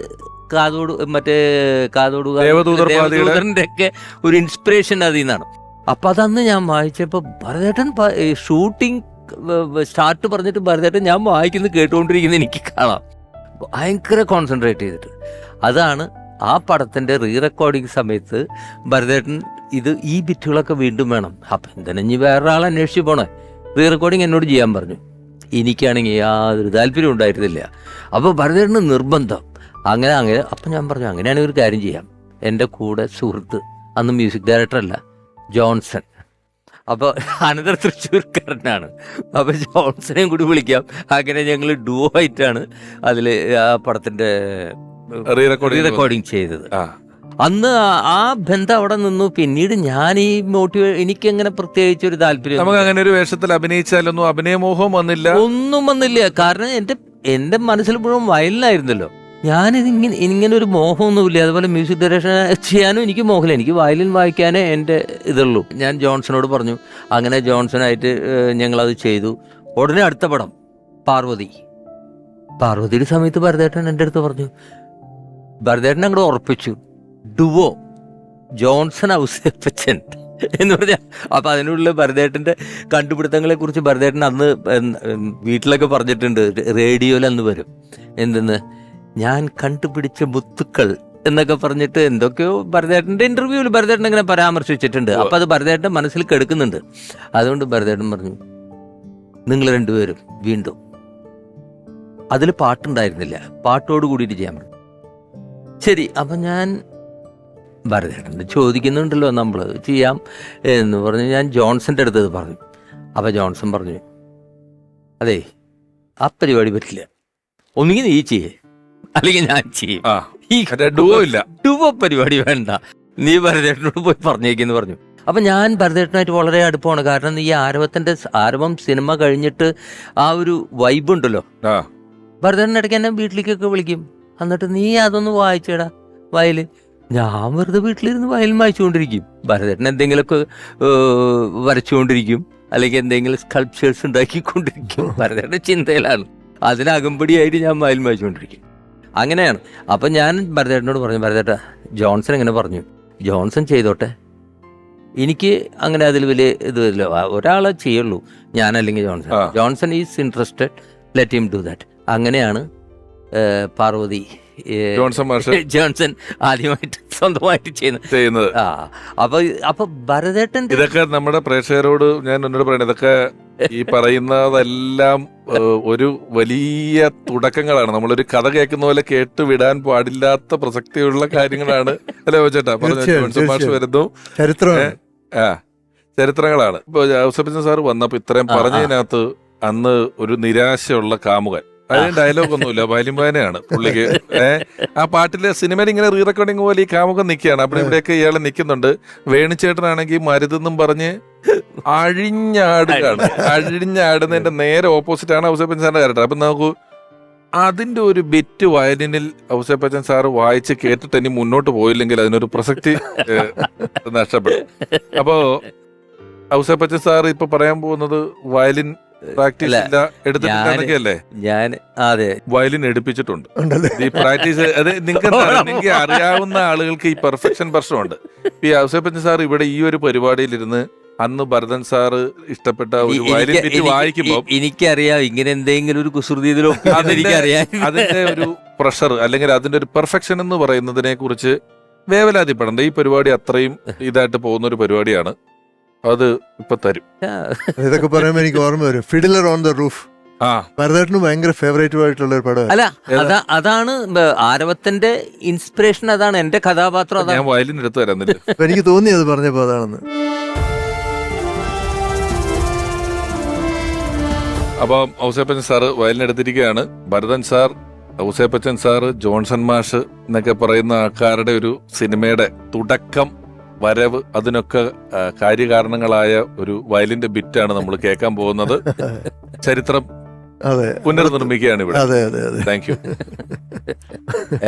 ദേവദൂതന്റെ ഒക്കെ ഒരു ഇൻസ്പിറേഷൻ അതിൽ നിന്നാണ്. അപ്പൊ അതന്ന് ഞാൻ വായിച്ചപ്പോ ഭരതേട്ടൻ ഷൂട്ടിംഗ് സ്റ്റാർട്ട് പറഞ്ഞിട്ട് ഭരതേട്ടൻ ഞാൻ വായിക്കുന്നത് കേട്ടുകൊണ്ടിരിക്കുന്നത് എനിക്ക് കാണാം, ഭയങ്കര കോൺസെൻട്രേറ്റ് ചെയ്തിട്ട്. അതാണ് ആ പടത്തിന്റെ റീ റെക്കോർഡിങ് സമയത്ത് ഭരതേട്ടൻ ഈ ബിറ്റുകളൊക്കെ വീണ്ടും വേണം. അപ്പൊ എന്തിനാ ഇനി വേറൊരാൾ അന്വേഷിച്ച് പോണേ, റീ റെക്കോർഡിങ് എന്നോട് ചെയ്യാൻ പറഞ്ഞു. എനിക്കാണെങ്കിൽ യാതൊരു താല്പര്യം ഉണ്ടായിരുന്നില്ല. അപ്പോൾ ഭരതേട്ടന് നിർബന്ധം. അങ്ങനെ അപ്പം ഞാൻ പറഞ്ഞു അങ്ങനെയാണെങ്കിൽ ഒരു കാര്യം ചെയ്യാം. എൻ്റെ കൂടെ സുഹൃത്ത്, അന്ന് മ്യൂസിക് ഡയറക്ടറല്ല, ജോൺസൺ, അപ്പോൾ അനന്തർ തൃശ്ശൂർക്കാരനാണ്, അപ്പോൾ ജോൺസനെയും കൂടി വിളിക്കാം. അങ്ങനെ ഞങ്ങൾ ഡുവോ ആയിട്ടാണ് അതിൽ ആ പടത്തിൻ്റെ റീ റെക്കോർഡിങ് ചെയ്തത്. അന്ന് ആ ബന്ധം അവിടെ നിന്നു. പിന്നീട് ഞാൻ ഈ എനിക്കങ്ങനെ പ്രത്യേകിച്ച് ഒരു താല്പര്യം, നമുക്ക് അങ്ങനെ ഒരു വേഷത്തിൽ അഭിനയിച്ചാലൊന്നും അഭിനയമോഹം വന്നില്ല, ഒന്നും വന്നില്ല. കാരണം എൻ്റെ മനസ്സിൽ മുഴുവൻ വയലിനായിരുന്നല്ലോ. ഇങ്ങനെ ഒരു മോഹമൊന്നുമില്ല. അതുപോലെ മ്യൂസിക് ഡയറക്ഷൻ ചെയ്യാനും എനിക്ക് മോഹമില്ല. എനിക്ക് വയലിൻ വായിക്കാനേ എൻ്റെ ഇതുള്ളൂ. ഞാൻ ജോൺസണോട് പറഞ്ഞു. അങ്ങനെ ജോൺസണായിട്ട് ഞങ്ങളത് ചെയ്തു. ഉടനെ അടുത്ത പടം പാർവതിയുടെ സമയത്ത് ഭരതേട്ടൻ എൻ്റെ അടുത്ത് പറഞ്ഞു, ഭരതേട്ടൻ അങ്ങോട്ട് ഉറപ്പിച്ചു, ഡുവോ ജോൺസൺ ഔസേപ്പച്ചൻ എന്ന് പറഞ്ഞാൽ. അപ്പം അതിനുള്ള ഭരതേട്ടൻ്റെ കണ്ടുപിടുത്തങ്ങളെ കുറിച്ച് ഭരതേട്ടൻ അന്ന് വീട്ടിലൊക്കെ പറഞ്ഞിട്ടുണ്ട്. റേഡിയോയിൽ അന്ന് വരും, എന്തെന്ന് ഞാൻ കണ്ടുപിടിച്ച മുത്തുക്കൾ എന്നൊക്കെ പറഞ്ഞിട്ട് എന്തൊക്കെയോ ഭരതേട്ടൻ്റെ ഇന്റർവ്യൂവിൽ ഭരതേട്ടൻ ഇങ്ങനെ പരാമർശിച്ചിട്ടുണ്ട്. അപ്പം അത് ഭരതേട്ടൻ മനസ്സിൽ കിടക്കുന്നുണ്ട്. അതുകൊണ്ട് ഭരതേട്ടൻ പറഞ്ഞു, നിങ്ങൾ രണ്ടുപേരും വീണ്ടും. അതിൽ പാട്ടുണ്ടായിരുന്നില്ല, പാട്ടോട് കൂടിയിട്ട് ചെയ്യാൻ പറഞ്ഞു. ശരി, അപ്പം ഞാൻ ഭരതേട്ടൻ ചോദിക്കുന്നുണ്ടല്ലോ, നമ്മൾ ചെയ്യാം എന്ന് പറഞ്ഞ് ഞാൻ ജോൺസന്റെ അടുത്ത് പറഞ്ഞു. അപ്പം ജോൺസൺ പറഞ്ഞു, അതെ ആ പരിപാടി പറ്റില്ല, ഒന്നുകിൽ നീ ചെയ്യേ അല്ലെങ്കിൽ ഞാൻ ചെയ്യും, ഈ ഡുവോ പരിപാടി വേണ്ട, നീ ഭരതേട്ടനോട് പോയി പറഞ്ഞേക്കെന്ന് പറഞ്ഞു. അപ്പം ഞാൻ ഭരതേട്ടനായിട്ട് വളരെ അടുപ്പമാണ്. കാരണം ഈ ആരവം സിനിമ കഴിഞ്ഞിട്ട് ആ ഒരു വൈബ് ഉണ്ടല്ലോ, ഭരതേട്ടൻ ഇടയ്ക്ക് എന്നെ വീട്ടിലേക്കൊക്കെ വിളിക്കും. എന്നിട്ട് നീ അതൊന്ന് വായിച്ചേടാ വയലിൻ. ഞാൻ വെറുതെ വീട്ടിലിരുന്ന് വയലിൻ വായിച്ചുകൊണ്ടിരിക്കും. ഭരതേട്ടൻ എന്തെങ്കിലുമൊക്കെ വരച്ചുകൊണ്ടിരിക്കും, അല്ലെങ്കിൽ എന്തെങ്കിലും സ്കൾപ്ചേഴ്സ് ഉണ്ടാക്കിക്കൊണ്ടിരിക്കും. ഭരതേട്ടൻ്റെ ചിന്തയിലാണ്. അതിനകമ്പടിയായിട്ട് ഞാൻ വയലിൻ വായിച്ചുകൊണ്ടിരിക്കും. അങ്ങനെയാണ്. അപ്പം ഞാൻ ഭരതേട്ടനോട് പറഞ്ഞു, ഭരതേട്ട ജോൺസൺ ഇങ്ങനെ പറഞ്ഞു, ജോൺസൺ ചെയ്തോട്ടെ, എനിക്ക് അങ്ങനെ അതിൽ വലിയ ഇതില്ല, ഒരാളെ ചെയ്യുള്ളൂ, ഞാനല്ലെങ്കിൽ Johnson is interested, let him do that. അങ്ങനെയാണ് പാർവതി ജോൺസൺ ആദ്യമായിട്ട് സ്വന്തമായിട്ട് ചെയ്യുന്നത്. അപ്പൊ ഭരതേട്ടൻ, ഇതൊക്കെ നമ്മുടെ പ്രേക്ഷകരോട് ഞാൻ എന്നോട് പറയണത്, ഇതൊക്കെ ഈ പറയുന്നതെല്ലാം ഒരു വലിയ തുടക്കങ്ങളാണ്. നമ്മളൊരു കഥ കേൾക്കുന്ന പോലെ കേട്ട് വിടാൻ പാടില്ലാത്ത പ്രസക്തിയുള്ള കാര്യങ്ങളാണ്. അല്ലേ ചേട്ടാ പറഞ്ഞു, ജോൺസൺ മാഷ് വരുന്നു, ചരിത്രങ്ങളാണ്. ഇപ്പൊ ഔസേപ്പച്ചൻ സാറ് വന്നപ്പോ ഇത്രയും പറഞ്ഞതിനകത്ത് അന്ന് ഒരു നിരാശയുള്ള കാമുകൻ, അതിന് ഡയലോഗ് ഒന്നുമില്ല, വയലിൻ വായനയാണ് പുള്ളിക്ക്. ആ പാട്ടിലെ സിനിമയിൽ ഇങ്ങനെ റീ റെക്കോർഡിങ് പോലെ ഈ കാമുകം നിൽക്കുകയാണ്. അവിടെ ഇവിടെയൊക്കെ ഇയാളെ നിൽക്കുന്നുണ്ട്. വേണിച്ചേട്ടനാണെങ്കിൽ മരുതെന്നും പറഞ്ഞ് അഴിഞ്ഞാടുന്നതിന്റെ നേരെ ഓപ്പോസിറ്റ് ആണ് ഔസേപ്പച്ചൻ സാറിന്റെ ക്യാരക്ടർ. അപ്പൊ നോക്കൂ, അതിന്റെ ഒരു ബിറ്റ് വയലിനിൽ ഔസേപ്പച്ചൻ സാറ് വായിച്ച് കേട്ടിട്ട് ഇനി മുന്നോട്ട് പോയില്ലെങ്കിൽ അതിനൊരു പ്രസക്തി നഷ്ടപ്പെടും. അപ്പോ ഔസേപ്പച്ചൻ സാർ ഇപ്പൊ പറയാൻ പോകുന്നത് വയലിൻ പ്രാക്ടീസ് ഇല്ല, എടുത്തിട്ടില്ലേ? ഞാൻ അതെ വയലിൻ എടുപ്പിച്ചിട്ടുണ്ട്. ഈ പ്രാക്ടീസ് അത് നിങ്ങൾക്ക് അറിയാവുന്ന ആളുകൾക്ക് ഈ പെർഫെക്ഷൻ പ്രശ്നമുണ്ട്. ഈ ഔസേപ്പച്ചൻ സാർ ഇവിടെ ഈ ഒരു പരിപാടിയിലിരുന്ന് അന്ന് ഭരതൻ സാറ് ഇഷ്ടപ്പെട്ട ഒരു വയലിൻ ബിറ്റ് വായിക്കുമ്പോ എനിക്കറിയാം ഇങ്ങനെ എന്തെങ്കിലും ഒരു കുസൃതി അതിന്റെ ഒരു പ്രഷർ അല്ലെങ്കിൽ അതിന്റെ ഒരു പെർഫെക്ഷൻ എന്ന് പറയുന്നതിനെ കുറിച്ച് വേവലാതിപ്പെടണ്ട. ഈ പരിപാടി അത്രയും ഇതായിട്ട് പോകുന്ന ഒരു പരിപാടിയാണ്. അത് ഇപ്പൊ തരും. ഇതൊക്കെ പറയുമ്പോ എനിക്ക് ഓർമ്മ വരും ഫിഡിലർ ഓൺ ദ റൂഫ്. ഭരതേട്ടന് ഭയങ്കര ഫേവറേറ്റ് ആയിട്ടുള്ള ഒരു പടം. അല്ല, അതാണ് ആരവത്തിന്റെ ഇൻസ്പിറേഷൻ, അതാണ് എന്റെ കഥാപാത്രം. ഞാൻ വയലിൻ എടുത്തു തരാന്നില്ല, എനിക്ക് തോന്നി അത് പറഞ്ഞപ്പോ അതാണെന്ന്. അപ്പൊ ഔസേപ്പച്ചൻ സാറ് വയലിൻ എടുത്തിരിക്കുകയാണ്. Bharathan sir, Ouseppachan sir, Johnson മാഷ് എന്നൊക്കെ പറയുന്ന ആൾക്കാരുടെ ഒരു സിനിമയുടെ തുടക്കം, വരവ്, അതിനൊക്കെ കാര്യകാരണങ്ങളായ ഒരു വയലിന്റെ ബിറ്റാണ് നമ്മൾ കേൾക്കാൻ പോകുന്നത്. ചരിത്രം പുനർനിർമ്മിക്കുകയാണ് ഇവിടെ. Thank you.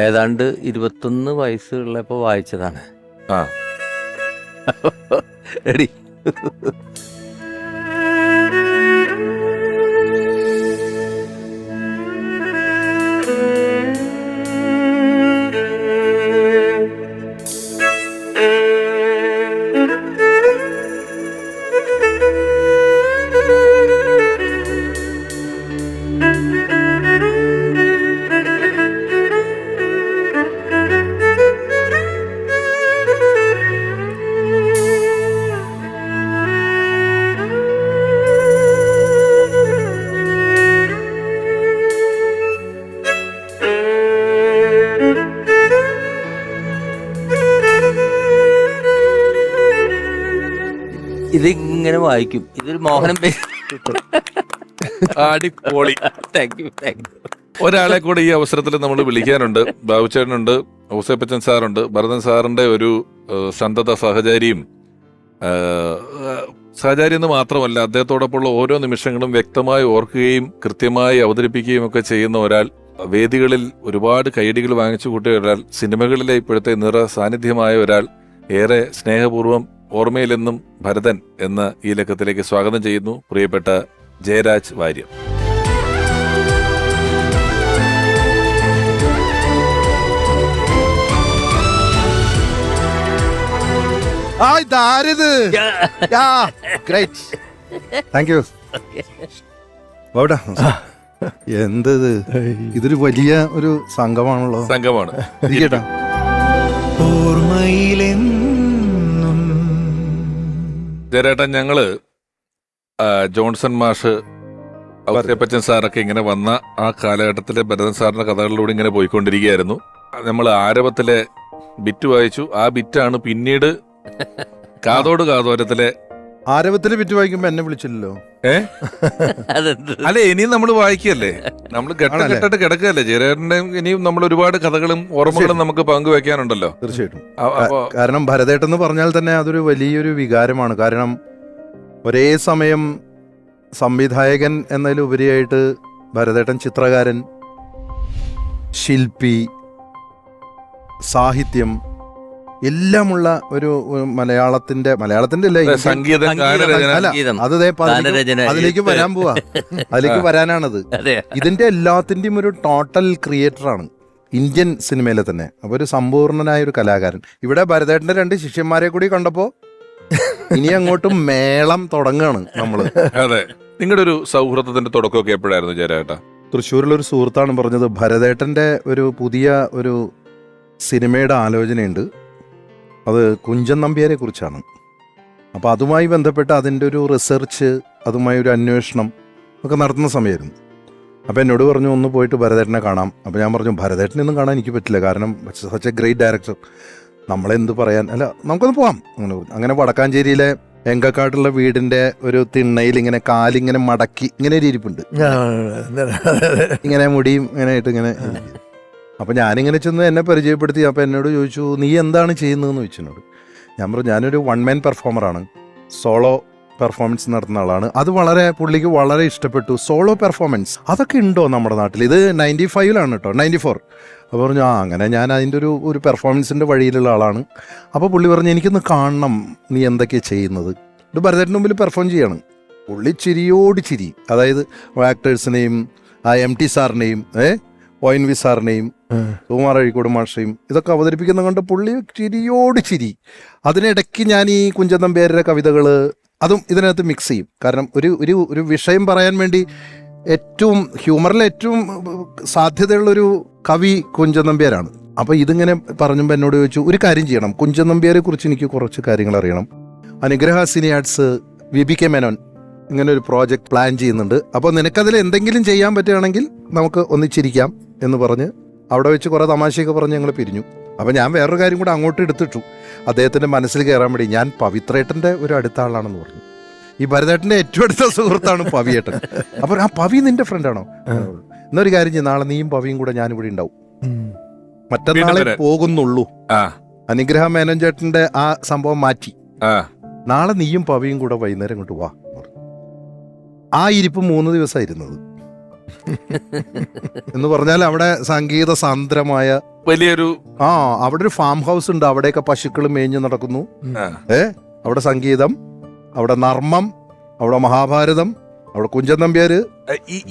ഏതാണ്ട് 21 വയസ്സുള്ളപ്പോ വായിച്ചതാണ്. റെഡി? ഇതിങ്ങനെ വായിക്കും. ഇതൊരു മോഹനം അടിപൊളി. Thank you. ഒരാളെ കൂടെ ഈ അവസരത്തിൽ നമ്മൾ വിളിക്കാനുണ്ട്. ബാബുച്ചേട്ടനുണ്ട്, ഔസേപ്പച്ചൻ സാറുണ്ട്. ഭരതൻ സാറിന്റെ ഒരു സന്തത സഹചാരിയും സഹചാരി എന്ന് മാത്രമല്ല, അദ്ദേഹത്തോടൊപ്പമുള്ള ഓരോ നിമിഷങ്ങളും വ്യക്തമായി ഓർക്കുകയും കൃത്യമായി അവതരിപ്പിക്കുകയും ഒക്കെ ചെയ്യുന്ന ഒരാൾ, വേദികളിൽ ഒരുപാട് കൈയടികൾ വാങ്ങിച്ചു കൂട്ടിയ ഒരാൾ, സിനിമകളിലെ ഇപ്പോഴത്തെ നിറ സാന്നിധ്യമായ ഒരാൾ, ഏറെ സ്നേഹപൂർവ്വം ഓർമ്മയിലെന്നും ഭരതൻ എന്ന ഈ ലക്കത്തിലേക്ക് സ്വാഗതം ചെയ്യുന്നു പ്രിയപ്പെട്ട ജയരാജ് വാര്യർ. Thank you. എന്തത്, ഇതൊരു വലിയ ഒരു സംഘമാണല്ലോ. സംഘമാണ്. ഇരിക്കട്ടാ. ജയരേട്ടൻ, ഞങ്ങള് ജോൺസൺ മാഷ്, ഔസേപ്പച്ചൻ സാറൊക്കെ ഇങ്ങനെ വന്ന ആ കാലഘട്ടത്തിലെ ഭരതൻ സാറിന്റെ കഥകളിലൂടെ ഇങ്ങനെ പോയിക്കൊണ്ടിരിക്കുകയായിരുന്നു. നമ്മൾ ആരവത്തിലെ ബിറ്റ് വായിച്ചു. ആ ബിറ്റാണ് പിന്നീട് കാതോട് കാതോരത്തിലെ ആരവത്തില് വിറ്റ് വായിക്കുമ്പോ എന്നെ വിളിച്ചില്ലല്ലോ. അല്ലെ, ഇനിയും നമ്മൾ വായിക്കല്ലേ, നമ്മൾ ഘട്ടഘട്ടായിട്ട് കിടക്കുകയല്ലേ ജയരേട്ടന്റെ. ഇനിയും നമ്മൾ ഒരുപാട് കഥകളും ഓർമ്മകളും നമുക്ക് പങ്കുവെക്കാനുണ്ടല്ലോ. തീർച്ചയായിട്ടും. കാരണം ഭരതേട്ടൻ എന്ന് പറഞ്ഞാൽ തന്നെ അതൊരു വലിയൊരു വികാരമാണ്. കാരണം ഒരേ സമയം സംവിധായകൻ എന്നതിലുപരിയായിട്ട് ഭരതേട്ടൻ ചിത്രകാരൻ, ശില്പി, സാഹിത്യം എല്ലാമുള്ള ഒരു മലയാളത്തിന്റെ അല്ല, സംഗീതം, അത് അതിലേക്ക് വരാൻ പോവാ. അതിലേക്ക് വരാനാണത്. ഇതിന്റെ എല്ലാത്തിന്റെയും ഒരു ടോട്ടൽ ക്രിയേറ്ററാണ് ഇന്ത്യൻ സിനിമയിലെ തന്നെ. അപ്പൊ ഒരു സമ്പൂർണനായ ഒരു കലാകാരൻ. ഇവിടെ ഭരതേട്ടന്റെ 2 ശിഷ്യന്മാരെ കൂടി കണ്ടപ്പോ ഇനി അങ്ങോട്ടും മേളം തുടങ്ങാണ് നമ്മള്. അതെ. നിങ്ങളുടെ ഒരു സൗഹൃദത്തിന്റെ തുടക്കമൊക്കെ എപ്പോഴായിരുന്നു ജയരാജേട്ടാ? തൃശ്ശൂരിലൊരു സുഹൃത്താണ് പറഞ്ഞത്, ഭരതേട്ടന്റെ ഒരു പുതിയ ഒരു സിനിമയുടെ ആലോചനയുണ്ട്, അത് കുഞ്ചൻ നമ്പ്യാരെ കുറിച്ചാണ്. അപ്പോൾ അതുമായി ബന്ധപ്പെട്ട് അതിൻ്റെ ഒരു റിസർച്ച്, അതുമായി ഒരു അന്വേഷണം ഒക്കെ നടത്തുന്ന സമയമായിരുന്നു. അപ്പോൾ എന്നോട് പറഞ്ഞു ഒന്ന് പോയിട്ട് ഭരതേട്ടനെ കാണാം. അപ്പോൾ ഞാൻ പറഞ്ഞു ഭരതേട്ടനൊന്നും കാണാൻ എനിക്ക് പറ്റില്ല, കാരണം സച്ച് എ ഗ്രേറ്റ് ഡയറക്ടർ, നമ്മളെന്ത് പറയാൻ, അല്ല നമുക്കൊന്ന് പോവാം. അങ്ങനെ പറഞ്ഞു. അങ്ങനെ വടക്കാഞ്ചേരിയിലെ എങ്കക്കാട്ടുള്ള വീടിൻ്റെ ഒരു തിണ്ണയിൽ ഇങ്ങനെ കാലിങ്ങനെ മടക്കി ഇങ്ങനെ ഒരു ഇരിപ്പുണ്ട്, ഇങ്ങനെ മുടിയും ഇങ്ങനെ ആയിട്ട് ഇങ്ങനെ. അപ്പം ഞാനിങ്ങനെ ചെന്ന് എന്നെ പരിചയപ്പെടുത്തി. അപ്പോൾ എന്നോട് ചോദിച്ചു നീ എന്താണ് ചെയ്യുന്നതെന്ന് ചോദിച്ചു എന്നോട്. ഞാൻ പറഞ്ഞു ഞാനൊരു 1 man പെർഫോമറാണ്, സോളോ പെർഫോമൻസ് നടത്തുന്ന ആളാണ്. അത് വളരെ പുള്ളിക്ക് വളരെ ഇഷ്ടപ്പെട്ടു. സോളോ പെർഫോമൻസ് അതൊക്കെ ഉണ്ടോ നമ്മുടെ നാട്ടിൽ? ഇത് 95-ലാണ് കേട്ടോ, 94. അപ്പോൾ പറഞ്ഞു അങ്ങനെ ഞാൻ അതിൻ്റെ ഒരു പെർഫോമൻസിൻ്റെ വഴിയിലുള്ള ആളാണ്. അപ്പോൾ പുള്ളി പറഞ്ഞു എനിക്കൊന്ന് കാണണം നീ എന്തൊക്കെയാണ് ചെയ്യുന്നത്. ഇത് ഭരതേട്ടൻ്റെ മുമ്പിൽ പെർഫോം ചെയ്യാണ്. പുള്ളി ചിരിയോട് ചിരി, അതായത് ആക്ടേഴ്സിനെയും ആ MT സാറിനെയും ONV സാറിനെയും സുകുമാർ അഴീക്കോട് മാഷയും ഇതൊക്കെ അവതരിപ്പിക്കുന്ന കണ്ട് പുള്ളി ചിരിയോട് ചിരി. അതിനിടയ്ക്ക് ഞാൻ ഈ കുഞ്ചൻ നമ്പ്യാരുടെ കവിതകൾ അതും ഇതിനകത്ത് മിക്സ് ചെയ്യും. കാരണം ഒരു വിഷയം പറയാൻ വേണ്ടി ഏറ്റവും ഹ്യൂമറിൽ ഏറ്റവും സാധ്യതയുള്ളൊരു കവി കുഞ്ചൻ നമ്പ്യാരാണ്. അപ്പോൾ ഇതിങ്ങനെ പറഞ്ഞപ്പോൾ എന്നോട് ചോദിച്ചു ഒരു കാര്യം ചെയ്യണം, കുഞ്ചൻ നമ്പ്യാരെ കുറിച്ച് എനിക്ക് കുറച്ച് കാര്യങ്ങൾ അറിയണം. അനുഗ്രഹാസിനി ആർട്സ് VBK മേനോൻ ഇങ്ങനെ ഒരു പ്രോജക്റ്റ് പ്ലാൻ ചെയ്യുന്നുണ്ട്, അപ്പോൾ നിനക്കതിൽ എന്തെങ്കിലും ചെയ്യാൻ പറ്റുകയാണെങ്കിൽ നമുക്ക് ഒന്നിച്ചിരിക്കാം എന്ന് പറഞ്ഞ് അവിടെ വെച്ച് കുറേ തമാശയൊക്കെ പറഞ്ഞ് ഞങ്ങൾ പിരിഞ്ഞു. അപ്പോൾ ഞാൻ വേറൊരു കാര്യം കൂടെ അങ്ങോട്ട് എടുത്തിട്ടു അദ്ദേഹത്തിൻ്റെ മനസ്സിൽ കയറാൻ വേണ്ടി. ഞാൻ പവിത്രേട്ടൻ്റെ ഒരു അടുത്ത ആളാണെന്ന് പറഞ്ഞു. ഈ ഭരതേട്ടൻ്റെ ഏറ്റവും അടുത്ത സുഹൃത്താണ് പവിയേട്ടൻ. അപ്പോൾ ആ പവി നിന്റെ ഫ്രണ്ടാണോ? എന്നൊരു കാര്യം ചെയ്യും, നാളെ നീയും പവിയും കൂടെ ഞാനിവിടെ ഉണ്ടാവും, മറ്റന്നാളെ പോകുന്നുള്ളൂ. അനുഗ്രഹ മേനോൻ ചേട്ടൻ്റെ ആ സംഭവം മാറ്റി, നാളെ നീയും പവിയും കൂടെ വൈകുന്നേരം ഇങ്ങോട്ട് വാ. ആ ഇരിപ്പ് 3 ദിവസമായിരുന്നത് എന്ന് പറഞ്ഞാൽ അവിടെ സംഗീത സാന്ദ്രമായ വലിയൊരു അവിടെ ഒരു ഫാം ഹൗസ് ഉണ്ട്, അവിടെയൊക്കെ പശുക്കൾ മേഞ്ഞു നടക്കുന്നു. അവിടെ സംഗീതം, അവിടെ നർമ്മം, അവിടെ മഹാഭാരതം, അവിടെ കുഞ്ചൻ നമ്പ്യാര്.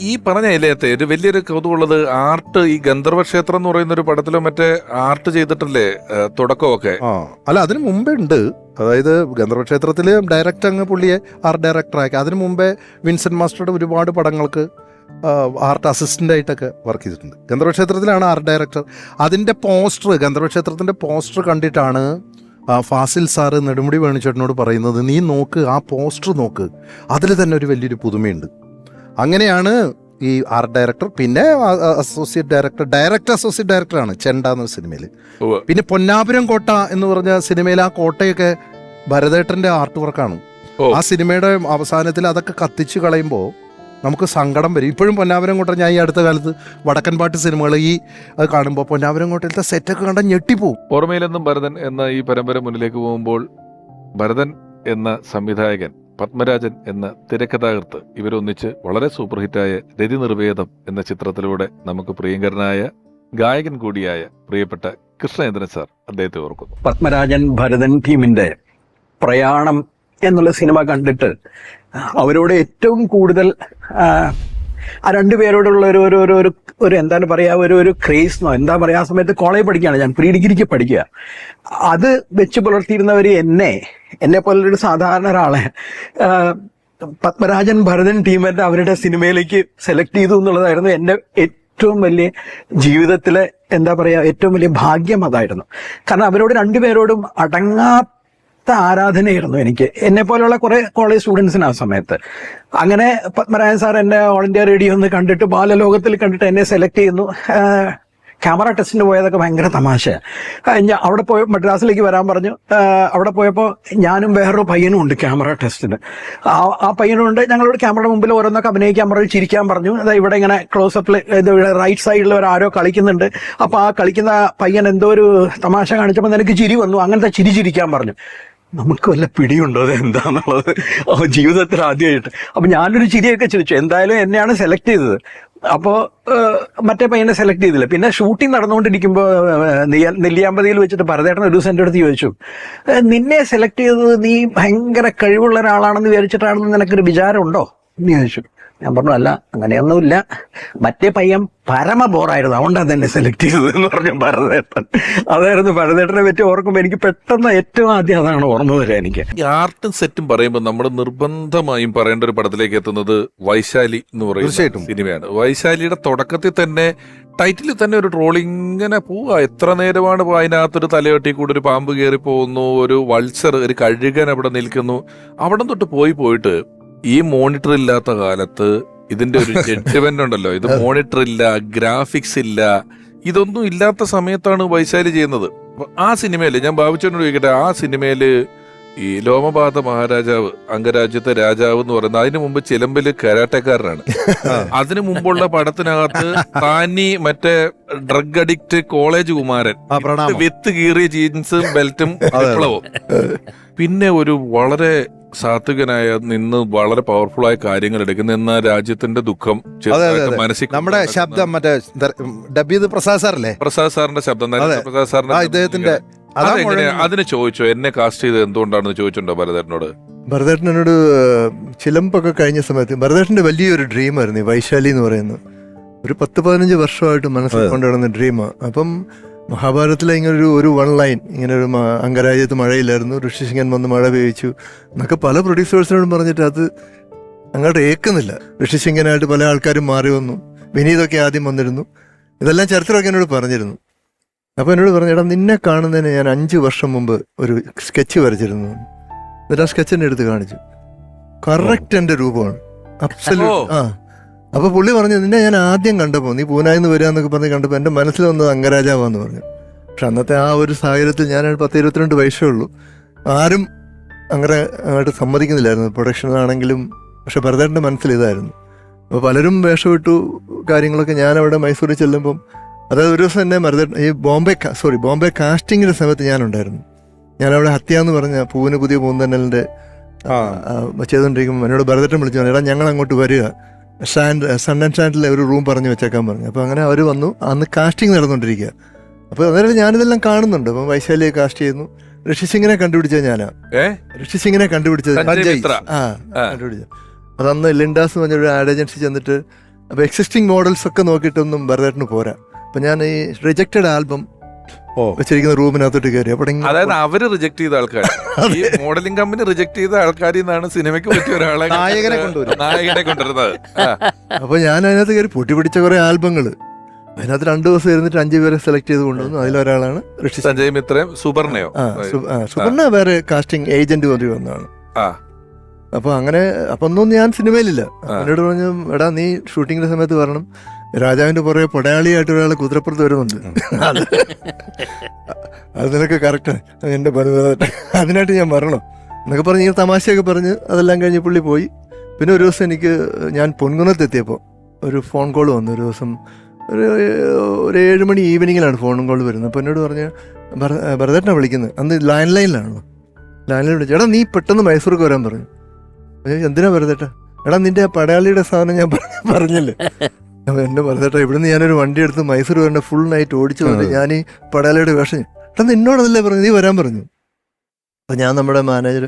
ഈ പറഞ്ഞ ഇല്ലത്തെ ഒരു വലിയൊരു കൗതുകമുള്ളത് ആർട്ട്, ഈ ഗന്ധർവ ക്ഷേത്രം എന്ന് പറയുന്ന ഒരു പടത്തിലോ മറ്റേ ആർട്ട് ചെയ്തിട്ടല്ലേ തുടക്കമൊക്കെ? അല്ല അതിന് മുമ്പേ ഉണ്ട്. അതായത് ഗന്ധർവ ക്ഷേത്രത്തില് ഡയറക്റ്റ് അങ്ങ് പുള്ളിയെ ആർട്ട് ഡയറക്ടറാക്കി. അതിന് മുമ്പേ വിൻസെന്റ് മാസ്റ്ററുടെ ഒരുപാട് പടങ്ങൾക്ക് ആർട്ട് അസിസ്റ്റന്റ് ആയിട്ടൊക്കെ വർക്ക് ചെയ്തിട്ടുണ്ട്. ഗന്ധർവ ക്ഷേത്രത്തിലാണ് ആർട്ട് ഡയറക്ടർ. അതിന്റെ പോസ്റ്റർ, ഗന്ധർവ ക്ഷേത്രത്തിന്റെ പോസ്റ്റർ കണ്ടിട്ടാണ് ഫാസിൽ സാറ് നെടുമുടി വേണുചേട്ടനോട് പറയുന്നത് നീ നോക്ക്, ആ പോസ്റ്റർ നോക്ക്, അതിൽ തന്നെ ഒരു വലിയൊരു പുതുമയുണ്ട്. അങ്ങനെയാണ് ഈ ആർട്ട് ഡയറക്ടർ. പിന്നെ അസോസിയേറ്റ് അസോസിയേറ്റ് ഡയറക്ടറാണ് ചെണ്ട എന്നൊരു സിനിമയിൽ. പിന്നെ പൊന്നാപുരം കോട്ട എന്ന് പറഞ്ഞ സിനിമയിൽ ആ കോട്ടയൊക്കെ ഭരതേട്ടന്റെ ആർട്ട് വർക്കാണ്. ആ സിനിമയുടെ അവസാനത്തിൽ അതൊക്കെ കത്തിച്ച് കളയുമ്പോൾ നമുക്ക് സങ്കടം വരും. ഇപ്പോഴും പൊന്നാവരം കോട്ട, ഞാൻ ഈ അടുത്ത കാലത്ത് വടക്കൻ പാട്ട് സിനിമകൾ അത് കാണുമ്പോൾ പൊന്നാവരം കോട്ടയിലത്തെ സെറ്റൊക്കെ കണ്ടാൽ ഞെട്ടിപ്പോവും. ഓർമ്മയിലെന്നും ഭരതൻ എന്ന ഈ പരമ്പര മുന്നിലേക്ക് പോകുമ്പോൾ ഭരതൻ എന്ന സംവിധായകൻ, പത്മരാജൻ എന്ന തിരക്കഥാകൃത്ത്, ഇവരൊന്നിച്ച് വളരെ സൂപ്പർ ഹിറ്റായ രതി നിർവേദം എന്ന ചിത്രത്തിലൂടെ നമുക്ക് പ്രിയങ്കരനായ ഗായകൻ കൂടിയായ പ്രിയപ്പെട്ട കൃഷ്ണേന്ദ്രൻ സാർ അദ്ദേഹത്തെ ഓർക്കുന്നു. പത്മരാജൻ ഭരതൻ ടീമിന്റെ പ്രയാണം എന്നുള്ള സിനിമ കണ്ടിട്ട് അവരോട് ഏറ്റവും കൂടുതൽ ആ രണ്ടുപേരോടുള്ള ഒരു എന്താണ് പറയാ, ഒരു ക്രേസ്ന്നോ എന്താ പറയാ, ആ സമയത്ത് കോളേജ് പഠിക്കുകയാണ് ഞാൻ, പ്രീ ഡിഗ്രിക്ക് പഠിക്കുക. അത് വെച്ച് പുലർത്തിയിരുന്നവർ എന്നെ പോലൊരു സാധാരണ ഒരാളെ പത്മരാജൻ ഭരതൻ ടീമിന്റെ അവരുടെ സിനിമയിലേക്ക് സെലക്ട് ചെയ്തു എന്നുള്ളതായിരുന്നു എന്റെ ഏറ്റവും വലിയ ജീവിതത്തിലെ എന്താ പറയാ ഏറ്റവും വലിയ ഭാഗ്യം അതായിരുന്നു. കാരണം അവരോട് രണ്ടുപേരോടും അടങ്ങാത്ത ആരാധനയായിരുന്നു എനിക്ക്, എന്നെ പോലെയുള്ള കുറെ കോളേജ് സ്റ്റുഡൻസിന് ആ സമയത്ത്. അങ്ങനെ പത്മരാജൻ സാർ എന്നെ ഓൾ ഇന്ത്യ റേഡിയോ ഒന്ന് കണ്ടിട്ട്, ബാലലോകത്തിൽ കണ്ടിട്ട് എന്നെ സെലക്ട് ചെയ്യുന്നു. ക്യാമറ ടെസ്റ്റിന് പോയതൊക്കെ ഭയങ്കര തമാശ. അവിടെ പോയി മദ്രാസിലേക്ക് വരാൻ പറഞ്ഞു. അവിടെ പോയപ്പോൾ ഞാനും വേറൊരു പയ്യനും ഉണ്ട് ക്യാമറ ടെസ്റ്റിന്. ആ പയ്യനുണ്ട്. ഞങ്ങളോട് ക്യാമറയുടെ മുമ്പിൽ ഓരോന്നൊക്കെ അഭിനയിക്കാൻ പറഞ്ഞു, ചിരിക്കാൻ പറഞ്ഞു. ഇവിടെ ഇങ്ങനെ ക്ലോസപ്പിൽ റൈറ്റ് സൈഡിൽ ആരോ കളിക്കുന്നുണ്ട്. അപ്പൊ ആ കളിക്കുന്ന പയ്യൻ എന്തോ ഒരു തമാശ കാണിച്ചപ്പോൾ നിനക്ക് ചിരി വന്നു, അങ്ങനത്തെ ചിരിക്കാൻ പറഞ്ഞു. നമുക്ക് വല്ല പിടിയുണ്ടോ അത് എന്താന്നുള്ളത് ജീവിതത്തിൽ ആദ്യമായിട്ട്. അപ്പൊ ഞാനൊരു ചിരിയൊക്കെ ചിരിച്ചു. എന്തായാലും എന്നെയാണ് സെലക്ട് ചെയ്തത്. അപ്പോ മറ്റേ പയ്യനെ സെലക്ട് ചെയ്തില്ല. പിന്നെ ഷൂട്ടിംഗ് നടന്നുകൊണ്ടിരിക്കുമ്പോൾ നെല്ലിയാമ്പതിയിൽ വെച്ചിട്ട് ഭരതേട്ടൻ ഒരു ദിവസം എൻ്റെ അടുത്ത് ചോദിച്ചു, നിന്നെ സെലക്ട് ചെയ്തത് നീ ഭയങ്കര കഴിവുള്ള ഒരാളാണെന്ന് വിചാരിച്ചിട്ടാണെന്ന് നിനക്കൊരു വിചാരം ഉണ്ടോ എന്ന് ചോദിച്ചു. ഞാൻ പറഞ്ഞു, അല്ല അങ്ങനെയൊന്നുമില്ല, മറ്റേ പയ്യൻ പരമ ബോറായിരുന്നു, അതുകൊണ്ടാണ് എന്നെ സെലക്ട് ചെയ്തത് എന്ന് പറഞ്ഞു ഭരതേട്ടൻ. അതായിരുന്നു ഭരതേട്ടനെ പറ്റി ഓർക്കുമ്പോൾ എനിക്ക് പെട്ടെന്ന് ഏറ്റവും ആദ്യം അതാണ് ഓർമ്മ വരിക എനിക്ക്. ഈ ആർട്ടും സെറ്റും പറയുമ്പോൾ നമ്മൾ നിർബന്ധമായും പറയേണ്ട ഒരു പടത്തിലേക്ക് എത്തുന്നത് വൈശാലി എന്ന് പറയുന്ന സിനിമയാണ്. വൈശാലിയുടെ തുടക്കത്തിൽ തന്നെ ടൈറ്റിൽ തന്നെ ഒരു ട്രോളിങ്ങനെ പോവാ, എത്ര നേരമാണ് അതിനകത്തൊരു തലയൊട്ടി കൂടെ ഒരു പാമ്പ് കയറി പോകുന്നു, ഒരു വൾച്ചർ, ഒരു കഴുകൻ അവിടെ നിൽക്കുന്നു. അവിടെ തൊട്ട് പോയിട്ട് ഈ മോണിറ്റർ ഇല്ലാത്ത കാലത്ത് ഇതിന്റെ ഒരു ജഡ്ജ്മെന്റ് ഉണ്ടല്ലോ, ഇത് മോണിറ്റർ ഇല്ല, ഗ്രാഫിക്സ് ഇല്ല, ഇതൊന്നും ഇല്ലാത്ത സമയത്താണ് വൈശാലി ചെയ്യുന്നത്. ആ സിനിമയില് ഞാൻ ഭാവിച്ചോണ്ട് ചോദിക്കട്ടെ, ആ സിനിമയില് ഈ ലോമപാത മഹാരാജാവ്, അംഗരാജ്യത്തെ രാജാവ് എന്ന് പറയുന്നത് അതിനു മുമ്പ് ചിലമ്പില് കരാട്ടക്കാരനാണ്. അതിനു മുമ്പുള്ള പടത്തിനകത്ത് താനി മറ്റേ ഡ്രഗ് അഡിക്റ്റ് കോളേജ് കുമാരൻ, വിത്ത് കീറിയ ജീൻസും ബെൽറ്റും വിപ്ലവവും, പിന്നെ ഒരു വളരെ സാത്വികനായ നിന്ന് വളരെ പവർഫുൾ ആയ കാര്യങ്ങൾ എടുക്കുന്ന, എന്നാൽ രാജ്യത്തിന്റെ ദുഃഖം മനസ്സിൽ നമ്മുടെ ശബ്ദം മറ്റേ ഡബ് ചെയ്ത് പ്രസാദ് സാറല്ലേ, പ്രസാദ് സാറിന്റെ ശബ്ദം, പ്രസാദ് സാറിന്റെ ഇദ്ദേഹത്തിന്റെ അതിന് ചോദിച്ചോ, എന്നെ കാസ്റ്റ് ചെയ്ത് എന്തുകൊണ്ടാണെന്ന് ചോദിച്ചിട്ടുണ്ടോ ഭരതേട്ടനോട്? ഭരതേട്ടനോട് ചിലമ്പൊക്കെ കഴിഞ്ഞ സമയത്ത് ഭരതേട്ടന്റെ വലിയൊരു ഡ്രീമായിരുന്നു ഈ വൈശാലി എന്ന് പറയുന്നത്. ഒരു 10-15 വർഷമായിട്ട് മനസ്സിൽ കൊണ്ടുവരുന്ന ഡ്രീമാണ്. അപ്പം മഹാഭാരതത്തിലെ ഇങ്ങനെ ഒരു വൺ ലൈൻ, ഇങ്ങനെ ഒരു അംഗരാജ്യത്ത് മഴയില്ലായിരുന്നു, ഋഷിസിംഗൻ വന്ന് മഴ പെയ്ച്ചു എന്നൊക്കെ പല പ്രൊഡ്യൂസേഴ്സിനോടും പറഞ്ഞിട്ട് അത് അങ്ങോട്ട് ഏക്കുന്നില്ല. ഋഷിസിംഗനായിട്ട് പല ആൾക്കാരും മാറി വന്നു, വിനീതൊക്കെ ആദ്യം വന്നിരുന്നു, ഇതെല്ലാം ചരിത്രമൊക്കെ എന്നോട് പറഞ്ഞിരുന്നു. അപ്പോൾ എന്നോട് പറഞ്ഞു, എടാ നിന്നെ കാണുന്നതിന് ഞാൻ 5 വർഷം മുമ്പ് ഒരു സ്കെച്ച് വരച്ചിരുന്നു. എന്നിട്ട് ആ സ്കെച്ചിൻ്റെ എടുത്ത് കാണിച്ചു, കറക്റ്റ് എൻ്റെ രൂപമാണ്, അബ്സല്യൂട്ട്. അപ്പൊ പുള്ളി പറഞ്ഞു, നിന്നെ ഞാൻ ആദ്യം കണ്ടപ്പോൾ നീ പൂനായിന്ന് വരിക പറഞ്ഞ് കണ്ടപ്പോൾ എൻ്റെ മനസ്സിൽ വന്നത് അംഗരാജാവാന്ന് പറഞ്ഞു. പക്ഷെ അന്നത്തെ ആ ഒരു സാഹചര്യത്തിൽ ഞാൻ 10-22 വയസ്സേ ഉള്ളൂ, ആരും അങ്ങനെ അങ്ങോട്ട് സമ്മതിക്കുന്നില്ലായിരുന്നു, പ്രൊഡക്ഷനാണെങ്കിലും. പക്ഷെ ഭരതേട്ടൻ്റെ മനസ്സിൽ ഇതായിരുന്നു. അപ്പോൾ പലരും വേഷമിട്ടു കാര്യങ്ങളൊക്കെ. ഞാനവിടെ മൈസൂരിൽ ചെല്ലുമ്പം, അതായത് ഒരു ദിവസം എന്നെ ഭരതേട്ടൻ ഈ ബോംബെ കാസ്റ്റിങ്ങിൻ്റെ സമയത്ത് ഞാനുണ്ടായിരുന്നു. ഞാനവിടെ ഹത്യ എന്ന് പറഞ്ഞ പൂവിന് പുതിയ പൂന്തന്നലിൻ്റെ ചെയ്തുകൊണ്ടിരിക്കുമ്പോൾ എന്നോട് ഭരതേട്ടൻ വിളിച്ചു പറഞ്ഞു, എടാ ഞങ്ങൾ അങ്ങോട്ട് വരിക, സൺ ആൻഡ് സ്റ്റാൻഡിലെ ഒരു റൂം പറഞ്ഞു വെച്ചേക്കാൻ പറഞ്ഞു. അപ്പോൾ അങ്ങനെ അവർ വന്നു. അന്ന് കാസ്റ്റിംഗ് നടന്നുകൊണ്ടിരിക്കുക. അപ്പോൾ അന്നേരം ഞാനിതെല്ലാം കാണുന്നുണ്ട്. അപ്പം വൈശാലിയെ കാസ്റ്റ് ചെയ്യുന്നു. ഋഷിസിംഗിനെ കണ്ടുപിടിച്ചത് ഞാനാ. ഋഷിസിംഗിനെ കണ്ടുപിടിച്ചത് കണ്ടുപിടിച്ചത് അതന്ന് ലിൻഡാസ് എന്ന് പറഞ്ഞൊരു ആഡ് ഏജൻസി ചെന്നിട്ട്, അപ്പോൾ എക്സിസ്റ്റിംഗ് മോഡൽസ് ഒക്കെ നോക്കിയിട്ടൊന്നും ഭരതേട്ടന് പോരാ. അപ്പം ഞാൻ ഈ റിജക്റ്റഡ് ആൽബം വെച്ചിരിക്കുന്ന റൂമിനകത്തോട്ട് കയറി. അപ്പോൾ അതായത് അവര് റിജക്ട് ചെയ്ത ആൾക്കാർ, ഈ മോഡലിംഗ് കമ്പനി റിജക്ട് ചെയ്ത ആൾക്കാരിൽ നിന്നാണ് സിനിമയ്ക്ക് പറ്റിയ ഒരാളെ നായകനെ കൊണ്ടുവരുന്നത്. അപ്പൊ ഞാൻ അതിനകത്ത് കയറി പൊട്ടിപ്പിടിച്ച കുറെ ആൽബങ്ങള്, അതിനകത്ത് 2 ദിവസം ഇരുന്നിട്ട് 5 പേരെ സെലക്ട് ചെയ്ത് കൊണ്ടുവന്നു. അതിലൊരാളാണ് സഞ്ജയ് മിത്രയും സുബർണയോ. സുബർണ വേറെ കാസ്റ്റിംഗ് ഏജന്റ് വന്നതാണ്. അപ്പൊ അങ്ങനെ അപ്പൊ ഒന്നും ഞാൻ സിനിമയിലില്ല. എന്നോട് പറഞ്ഞു, എടാ നീ ഷൂട്ടിങ്ങിന്റെ സമയത്ത് വരണം, രാജാവിന്റെ പുറകെ പടയാളിയായിട്ട് ഒരാൾ കുതിരപ്പുറത്ത് വരുന്നുണ്ട്, അത് നിനക്ക് കറക്റ്റ്, എന്റെ അതിനായിട്ട് ഞാൻ വരണം. എന്നൊക്കെ പറഞ്ഞ് ഇങ്ങനെ തമാശയൊക്കെ പറഞ്ഞ് അതെല്ലാം കഴിഞ്ഞ് പുള്ളി പോയി. പിന്നെ ഒരു ദിവസം ഞാൻ പൊൻകുന്നത്തെത്തിയപ്പോൾ ഒരു ഫോൺ കോൾ വന്നു. ഒരു ദിവസം ഒരു 7 മണി ഈവനിങ്ങിലാണ് ഫോൺ കോൾ വരുന്നത്. അപ്പോൾ എന്നോട് പറഞ്ഞ് ഭരതേട്ടനാണ് വിളിക്കുന്നത്. അന്ന് ലാൻഡ് ലൈനിലാണല്ലോ. ലാൻഡ് ലൈൻ വിളിച്ചു, എടാ നീ പെട്ടെന്ന് മൈസൂർക്ക് വരാൻ പറഞ്ഞു. എന്തിനാ ഭരതേട്ടാ? എടാ നിന്റെ ആ പടയാളിയുടെ സാധനം ഞാൻ പറഞ്ഞല്ലേ. അപ്പോൾ എൻ്റെ ഭരതേട്ടാ ഇവിടുന്ന് ഞാനൊരു വണ്ടി എടുത്ത് മൈസൂർ വരേണ്ട ഫുൾ നൈറ്റ് ഓടിച്ചു വന്നിട്ട് ഞാൻ ഈ പടയാളിയുടെ വേഷം എടാ നിന്നോടതല്ലേ പറഞ്ഞു, നീ വരാൻ പറഞ്ഞു. അപ്പം ഞാൻ നമ്മുടെ മാനേജർ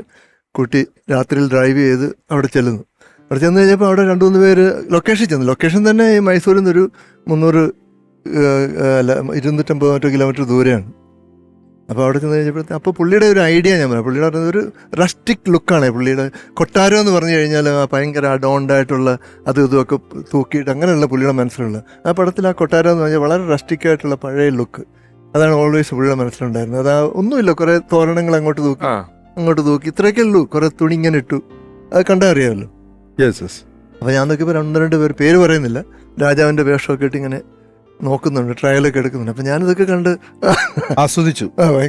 കൂട്ടി രാത്രിയിൽ ഡ്രൈവ് ചെയ്ത് അവിടെ ചെല്ലുന്നു. അവിടെ ചെന്ന് കഴിഞ്ഞപ്പോൾ അവിടെ 2-3 പേര് ലൊക്കേഷൻ ചെന്നു. ലൊക്കേഷൻ തന്നെ ഈ മൈസൂരിൽ നിന്നൊരു 250 കിലോമീറ്റർ ദൂരെയാണ്. അപ്പോൾ അവിടെ ചെന്ന് കഴിഞ്ഞപ്പോഴത്തെ അപ്പോൾ പുള്ളിയുടെ ഒരു ഐഡിയ ഞാൻ പറയാം. പുള്ളിയുടെ പറയുന്നത് ഒരു റസ്റ്റിക് ലുക്കാണ് പുള്ളിയുടെ. കൊട്ടാരം എന്ന് പറഞ്ഞു കഴിഞ്ഞാൽ ഭയങ്കര അഡോണ്ടായിട്ടുള്ള അതും ഇതുമൊക്കെ തൂക്കിയിട്ട് അങ്ങനെയുള്ള പുള്ളിയുടെ മനസ്സിലുള്ള ആ പടത്തിൽ ആ കൊട്ടാരം എന്ന് പറഞ്ഞാൽ വളരെ റസ്റ്റിക്കായിട്ടുള്ള പഴയ ലുക്ക്. അതാണ് ഓൾവേസ് പുള്ളിയുടെ മനസ്സിലുണ്ടായിരുന്നത്. അത് ഒന്നുമില്ല, കുറേ തോരണങ്ങൾ അങ്ങോട്ട് തൂക്കി ഇത്രയൊക്കെ ഉള്ളൂ. കുറേ തുണി ഇങ്ങനെ ഇട്ടു, അത് കണ്ടാൽ അറിയാമല്ലോ. അപ്പോൾ ഞാൻ നോക്കിയപ്പോൾ 1-2 പേര്, പേര് പറയുന്നില്ല, രാജാവിൻ്റെ വേഷമൊക്കെ ഇട്ട് ഇങ്ങനെ നോക്കുന്നുണ്ട്, ട്രയലൊക്കെ എടുക്കുന്നുണ്ട്. അപ്പം ഞാനിതൊക്കെ കണ്ട് ആസ്വദിച്ചു.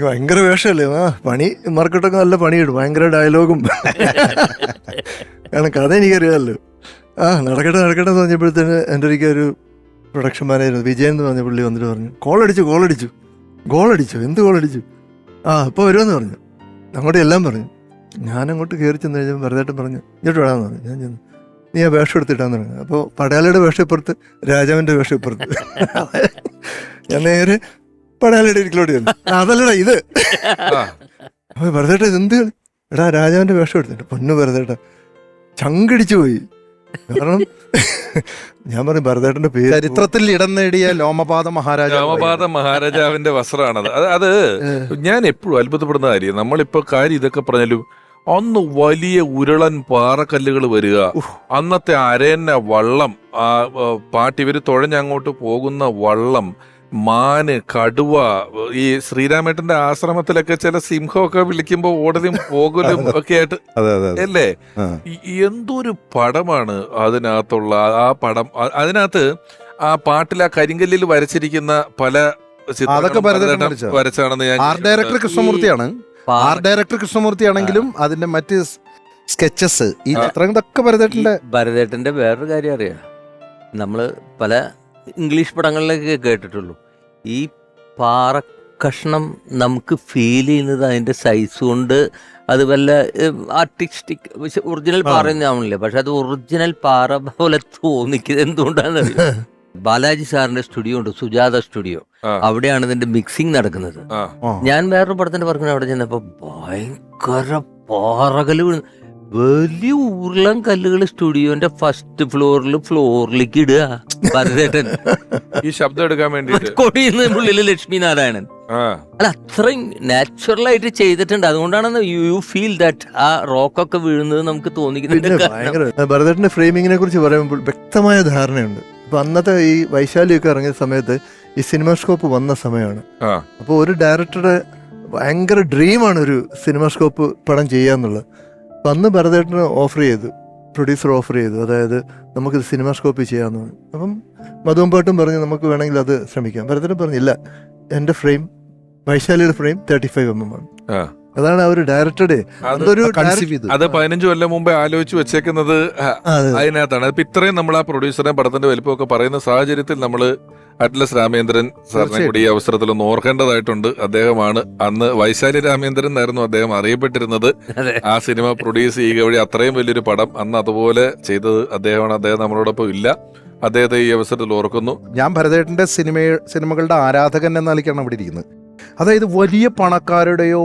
ഭയങ്കര വേഷമല്ലേ, പണി മാർക്കറ്റൊക്കെ നല്ല പണിയിടും, ഭയങ്കര ഡയലോഗും. കാരണം കഥ എനിക്കറിയാമല്ലോ. നടക്കട്ടെ എന്ന് പറഞ്ഞപ്പോഴത്തേന് എൻ്റെ ഒരിക്കലൊരു പ്രൊഡക്ഷൻ മാനേജർ വിജയൻ എന്ന് പറഞ്ഞ പുള്ളി വന്നിട്ട് പറഞ്ഞു, ഗോളടിച്ചു എന്ത് ഗോളടിച്ചു? ഇപ്പോൾ വരുമെന്ന് പറഞ്ഞു. അങ്ങോട്ട് എല്ലാം പറഞ്ഞു. ഞാനങ്ങോട്ട് കയറി ചെന്ന് കഴിഞ്ഞപ്പോൾ ഭരതേട്ടൻ പറഞ്ഞു ഇങ്ങോട്ട് വേണമെന്ന് പറഞ്ഞു. ഞാൻ ചെന്നു, നീ ആ വേഷം എടുത്തിട്ടാന്ന് പറഞ്ഞു. അപ്പോൾ പടയാളിയുടെ വേഷം ഇപ്പുറത്ത്, രാജാവിൻ്റെ വേഷം ഇപ്പുറത്ത്. ഞാൻ നേരെ പടയാളിയുടെ ഇരിക്കലോട്ട് ചെന്നു. അതല്ലടാ ഇത്. അപ്പോൾ ഭരതേട്ടൻ ഇതെന്ത്? എടാ രാജാവിൻ്റെ വേഷം എടുത്തിട്ട് പൊന്നു ഭരതേട്ട ചങ്കടിച്ചു പോയി. കാരണം ഞാൻ പറഞ്ഞു ഭരതേട്ടൻ്റെ പേര് ചരിത്രത്തിൽ ഇടം നേടിയ ലോമപാത മഹാരാജാവിന്റെ വസ്ത്രമാണത്. അത് ഞാൻ എപ്പോഴും അത്ഭുതപ്പെടുന്ന കാര്യം. നമ്മളിപ്പോ കാര്യം ഇതൊക്കെ പറഞ്ഞാലും അന്ന് വലിയ ഉരുളൻ പാറക്കല്ലുകൾ വരിക, അന്നത്തെ അരയന്ന വള്ളം, പാട്ടിവര് തുഴഞ്ഞങ്ങോട്ട് പോകുന്ന വള്ളം, മാന്, കടുവ, ഈ ശ്രീരാമേട്ടന്റെ ആശ്രമത്തിലൊക്കെ ചില സിംഹമൊക്കെ വിളിക്കുമ്പോ ഓടലും പോകലും ഒക്കെ ആയിട്ട് അല്ലേ? എന്തൊരു പടമാണ് അതിനകത്തുള്ള ആ പടം. അതിനകത്ത് ആ പാട്ടിൽ ആ കരിങ്കല്ലിൽ വരച്ചിരിക്കുന്ന പല വരച്ചാണെന്ന് ഞാൻ. ആർട്ട് ഡയറക്ടർ കൃഷ്ണമൂർത്തി ആണെങ്കിലും അതിന്റെ മറ്റ് സ്കെച്ചസ്, ഈ ചിത്രങ്ങളൊക്കെ ഭരതേട്ടന്റെ വേറൊരു കാര്യം അറിയാം. നമ്മള് പല ഇംഗ്ലീഷ് പടങ്ങളിലൊക്കെ കേട്ടിട്ടുള്ളൂ. ഈ പാറക്കഷ്ണം നമുക്ക് ഫീൽ ചെയ്യുന്നത് അതിന്റെ സൈസ് കൊണ്ട്. അത് വല്ല ആർട്ടിസ്റ്റിക് ഒറിജിനൽ പാറയൊന്നാവണില്ല, പക്ഷെ അത് ഒറിജിനൽ പാറ പോലെ തോന്നിക്കുന്നത് എന്തുകൊണ്ടാണെന്നറിയോ? ബാലാജി സാറിന്റെ സ്റ്റുഡിയോ ഉണ്ട്, സുജാത സ്റ്റുഡിയോ. അവിടെയാണ് ഇതിന്റെ മിക്സിംഗ് നടക്കുന്നത്. ഞാൻ വേറൊരു പടത്തിന്റെ വർക്കിന് അവിടെ ചെന്നപ്പോ ഭയങ്കര പാറകല്, വലിയ ഉരുളൻ കല്ലുകൾ സ്റ്റുഡിയോന്റെ ഫസ്റ്റ് ഫ്ലോറിലേക്ക് ഇടുക ഭരതേട്ടൻ. ഈ ശബ്ദം എടുക്കാൻ വേണ്ടി കൊടിയുന്ന ഉള്ളില് ലക്ഷ്മി നാരായണൻ. അല്ല, അത്രയും നാച്ചുറൽ ആയിട്ട് ചെയ്തിട്ടുണ്ട്. അതുകൊണ്ടാണ് യു ഫീൽ ദാറ്റ് ആ റോക്കൊക്കെ വീഴുന്നത് നമുക്ക് തോന്നിക്കുന്നത്. ഭരതേട്ടന്റെ ഫ്രെയിമിങ്ങിനെ കുറിച്ച് പറയുമ്പോൾ വ്യക്തമായ ധാരണയുണ്ട്. ഇപ്പൊ അന്നത്തെ ഈ വൈശാലിയൊക്കെ ഇറങ്ങിയ സമയത്ത് ഈ സിനിമാസ്കോപ്പ് വന്ന സമയമാണ്. അപ്പോൾ ഒരു ഡയറക്ടറുടെ ഭയങ്കര ഡ്രീമാണ് ഒരു സിനിമാസ്കോപ്പ് പടം ചെയ്യാന്നുള്ളത്. അപ്പം അന്ന് ഭരതേട്ടന് പ്രൊഡ്യൂസർ ഓഫർ ചെയ്തു, അതായത് നമുക്കിത് സിനിമാസ്കോപ്പിൽ ചെയ്യാമെന്ന് പറഞ്ഞു. അപ്പം മധുവമ്പാട്ടും പറഞ്ഞു നമുക്ക് വേണമെങ്കിൽ അത് ശ്രമിക്കാം. ഭരതേട്ടൻ പറഞ്ഞില്ല, എൻ്റെ ഫ്രെയിം, വൈശാലിയുടെ ഫ്രെയിം 35mm ആണ്. അതാണ് ആ ഒരു ഡയറക്ടറുടെ അത് 15 കൊല്ലം മുമ്പേ ആലോചിച്ച് വെച്ചേക്കുന്നത് അതിനകത്താണ്. അപ്പൊ ഇത്രയും നമ്മൾ ആ പ്രൊഡ്യൂസറെ പടത്തിന്റെ വലിപ്പമൊക്കെ പറയുന്ന സാഹചര്യത്തിൽ നമ്മൾ അറ്റ്ലസ് രാമേന്ദ്രൻ സാറിനെ കൂടി ഈ അവസരത്തിൽ ഒന്ന് ഓർക്കേണ്ടതായിട്ടുണ്ട്. അദ്ദേഹമാണ് അന്ന് വൈശാലി രാമേന്ദ്രൻ എന്നായിരുന്നു അദ്ദേഹം അറിയപ്പെട്ടിരുന്നത്. ആ സിനിമ പ്രൊഡ്യൂസ് ചെയ്യുക വഴി അത്രയും വലിയൊരു പടം അന്ന് അതുപോലെ ചെയ്തത് അദ്ദേഹമാണ്. അദ്ദേഹം നമ്മളോടൊപ്പം ഇല്ല. അദ്ദേഹത്തെ ഈ അവസരത്തിൽ ഓർക്കുന്നു. ഞാൻ ഭരതേട്ടന്റെ സിനിമകളുടെ ആരാധകൻ എന്ന നിലയ്ക്കാണ് അവിടെ ഇരിക്കുന്നത്. അതായത് വലിയ പണക്കാരുടെയോ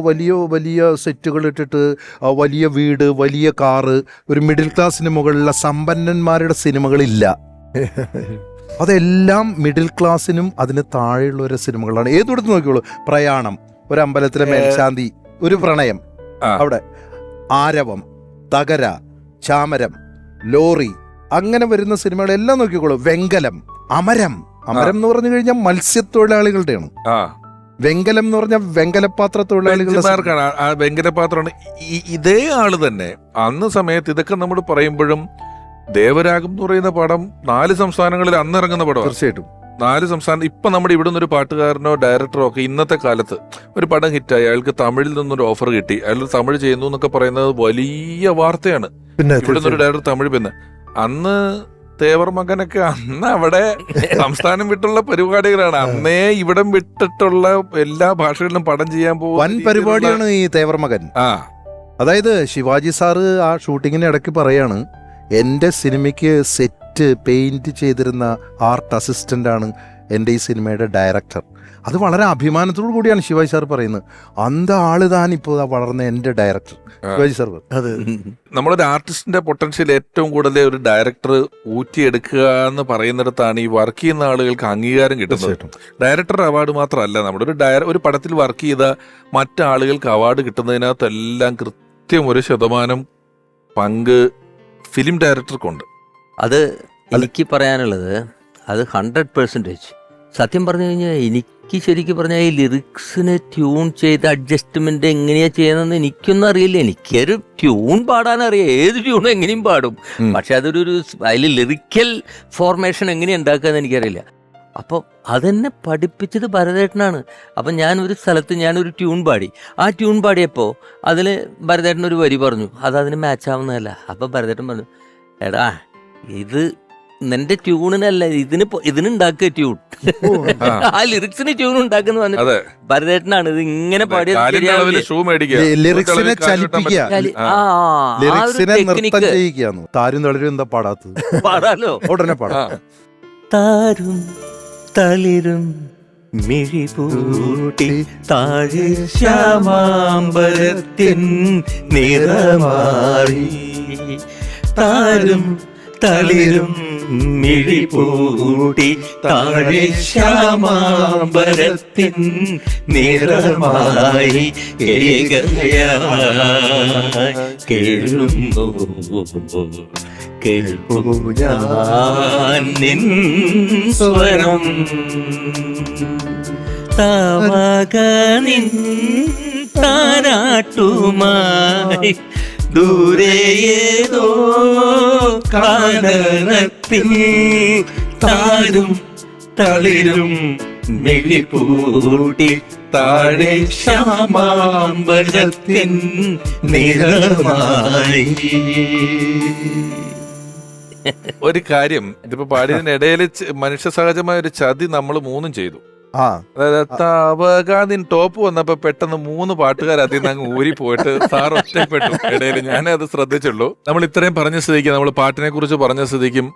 വലിയ സെറ്റുകൾ ഇട്ടിട്ട് വലിയ വീട്, വലിയ കാറ്, ഒരു മിഡിൽ ക്ലാസ്സിന് മുകളിലുള്ള സമ്പന്നന്മാരുടെ സിനിമകളില്ല. അതെല്ലാം മിഡിൽ ക്ലാസ്സിനും അതിന് താഴെയുള്ള സിനിമകളാണ്. ഏതെടുത്ത് നോക്കിയോളൂ, പ്രയാണം, ഒരു അമ്പലത്തിലെ മേൽശാന്തി, ഒരു പ്രണയം, അവിടെ ആരവം, തകര, ചാമരം, ലോറി, അങ്ങനെ വരുന്ന സിനിമകളെല്ലാം നോക്കിക്കോളൂ. വെങ്കലം, അമരം എന്ന് പറഞ്ഞു കഴിഞ്ഞാൽ മത്സ്യത്തൊഴിലാളികളുടെയാണ്. വെങ്കലം എന്ന് പറഞ്ഞാൽ വെങ്കലപാത്ര തൊഴിലാളികളുടെ വെങ്കലപാത്രമാണ്. ഇതേ ആള് തന്നെ അന്ന് സമയത്ത് ഇതൊക്കെ നമ്മൾ പറയുമ്പോഴും ദേവരാഗം എന്ന് പറയുന്ന പടം 4 സംസ്ഥാനങ്ങളിൽ അന്ന് ഇറങ്ങുന്ന പടം. തീർച്ചയായിട്ടും 4 സംസ്ഥാനം. ഇപ്പൊ നമ്മുടെ ഇവിടെ നിന്നൊരു പാട്ടുകാരനോ ഡയറക്ടറോ ഒക്കെ ഇന്നത്തെ കാലത്ത് ഒരു പടം ഹിറ്റായി, അയാൾക്ക് തമിഴിൽ നിന്നൊരു ഓഫർ കിട്ടി, അയാൾ തമിഴ് ചെയ്യുന്നു എന്നൊക്കെ പറയുന്നത് വലിയ വാർത്തയാണ്. പിന്നെ ഇവിടെ നിന്നൊരു ഡയറക്ടർ തമിഴ്. പിന്നെ അന്ന് തേവർ മകനൊക്കെ അന്ന് അവിടെ സംസ്ഥാനം വിട്ടുള്ള പരിപാടികളാണ്. അന്നേ ഇവിടം വിട്ടിട്ടുള്ള എല്ലാ ഭാഷകളിലും പടം ചെയ്യാൻ വൻ പോകുന്ന പരിപാടിയാണ് ഈ തേവർ മകൻ. ആ അതായത് ശിവാജി സാറ് ആ ഷൂട്ടിങ്ങിന് ഇടയ്ക്ക് പറയാണ്, എൻ്റെ സിനിമയ്ക്ക് സെറ്റ് പെയിന്റ് ചെയ്തിരുന്ന ആർട്ട് അസിസ്റ്റന്റ് ആണ് എൻ്റെ ഈ സിനിമയുടെ ഡയറക്ടർ. അത് വളരെ അഭിമാനത്തോടു കൂടിയാണ് ശിവാജി സാർ പറയുന്നത്. അന്ത ആള് താൻ ഇപ്പോൾ വളർന്ന എൻ്റെ ഡയറക്ടർ ശിവാജി സാർ. അത് നമ്മളൊരു ആർട്ടിസ്റ്റിന്റെ പൊട്ടൻഷ്യൽ ഏറ്റവും കൂടുതൽ ഒരു ഡയറക്ടർ ഊറ്റിയെടുക്കുക എന്ന് പറയുന്നിടത്താണ് ഈ വർക്ക് ചെയ്യുന്ന ആളുകൾക്ക് അംഗീകാരം കിട്ടുന്നത്. ഡയറക്ടർ അവാർഡ് മാത്രമല്ല, നമ്മുടെ ഒരു പടത്തിൽ വർക്ക് ചെയ്ത മറ്റാളുകൾക്ക് അവാർഡ് കിട്ടുന്നതിനകത്തെല്ലാം കൃത്യം 1% പങ്ക് ഫിലിം ഡയറക്ടർക്കുണ്ട്. അത് എനിക്ക് പറയാനുള്ളത് അത് 100%. സത്യം പറഞ്ഞു കഴിഞ്ഞാൽ എനിക്ക് ശരിക്കും പറഞ്ഞാൽ ഈ ലിറിക്സിനെ ട്യൂൺ ചെയ്ത് അഡ്ജസ്റ്റ്മെന്റ് എങ്ങനെയാ ചെയ്യുന്നതെന്ന് എനിക്കൊന്നും അറിയില്ല. എനിക്കൊരു ട്യൂൺ പാടാനറിയാം, ഏത് ട്യൂണും എങ്ങനെയും പാടും. പക്ഷെ അതൊരു അതിൽ ലിറിക്കൽ ഫോർമേഷൻ എങ്ങനെ ഉണ്ടാക്കാന്ന് എനിക്കറിയില്ല. അപ്പോൾ അതെന്നെ പഠിപ്പിച്ചത് ഭരതേട്ടനാണ്. അപ്പം ഞാനൊരു സ്ഥലത്ത് ഞാനൊരു ട്യൂൺ പാടി, ആ ട്യൂൺ പാടിയപ്പോൾ അതിൽ ഭരതേട്ടൻ ഒരു വരി പറഞ്ഞു, അതിന് മാച്ചാവുന്നതല്ല. അപ്പം ഭരതേട്ടൻ പറഞ്ഞു, എടാ ഇത് നിന്റെ ട്യൂണിനല്ല, ഇതിനുണ്ടാക്കുക ട്യൂൺ, ആ ലിറിക്സിന് ട്യൂൺ ഉണ്ടാക്കുന്ന പറഞ്ഞത് ഭരതേട്ടനാണ്. ഇത് ഇങ്ങനെ പാടിയത് ഷൂ മേടിക്കുക, ലിറിക്സിനെ ചലിപ്പിക്കുക, ലിറിക്സിനെ നൃത്തം ചെയ്യിക്കുകയാണ്. താരും തളിരും എന്താ പാടാത്തത്? പാടാലോ, ഉടനെ പാടാം. താരും തളിരും മിഴിപൂട്ടി താഴെ ശ്യാമാംബരത്തിൻ നിറമാറി, താരും തളിരും മിഴിപൂട്ടി താഴെ ശ്യാമാംബരത്തിൻ നിറമായി കേഴുന്നു കേൾപ്പൂ ഞാൻ നിൻ സ്വരം, താവകനിൻ താരാട്ടുമായി ദൂരേതോ കാനനത്തിൽ താരും തളിരും മിഴിപൂട്ടി താഴെ ശ്യാമാംബരത്തിൻ നിറമായി. ഒരു കാര്യം, ഇതിപ്പോ പാടിയതിന്റെ ഇടയിൽ മനുഷ്യ സഹജമായ ഒരു ചതി നമ്മൾ 3 ചെയ്തു. അതായത് താവകാദിൻ ടോപ്പ് വന്നപ്പോ പെട്ടെന്ന് 3 പാട്ടുകാർ അതിൽ നിന്ന് അങ്ങ് ഊരി പോയിട്ട് സാർ ഒറ്റപ്പെട്ടു ഇടയിൽ. ഞാനേ അത് ശ്രദ്ധിച്ചുള്ളൂ. നമ്മൾ ഇത്രയും പറഞ്ഞ സ്ഥിതിക്ക്, നമ്മൾ പാട്ടിനെ കുറിച്ച് പറഞ്ഞ സ്ഥിതിക്കും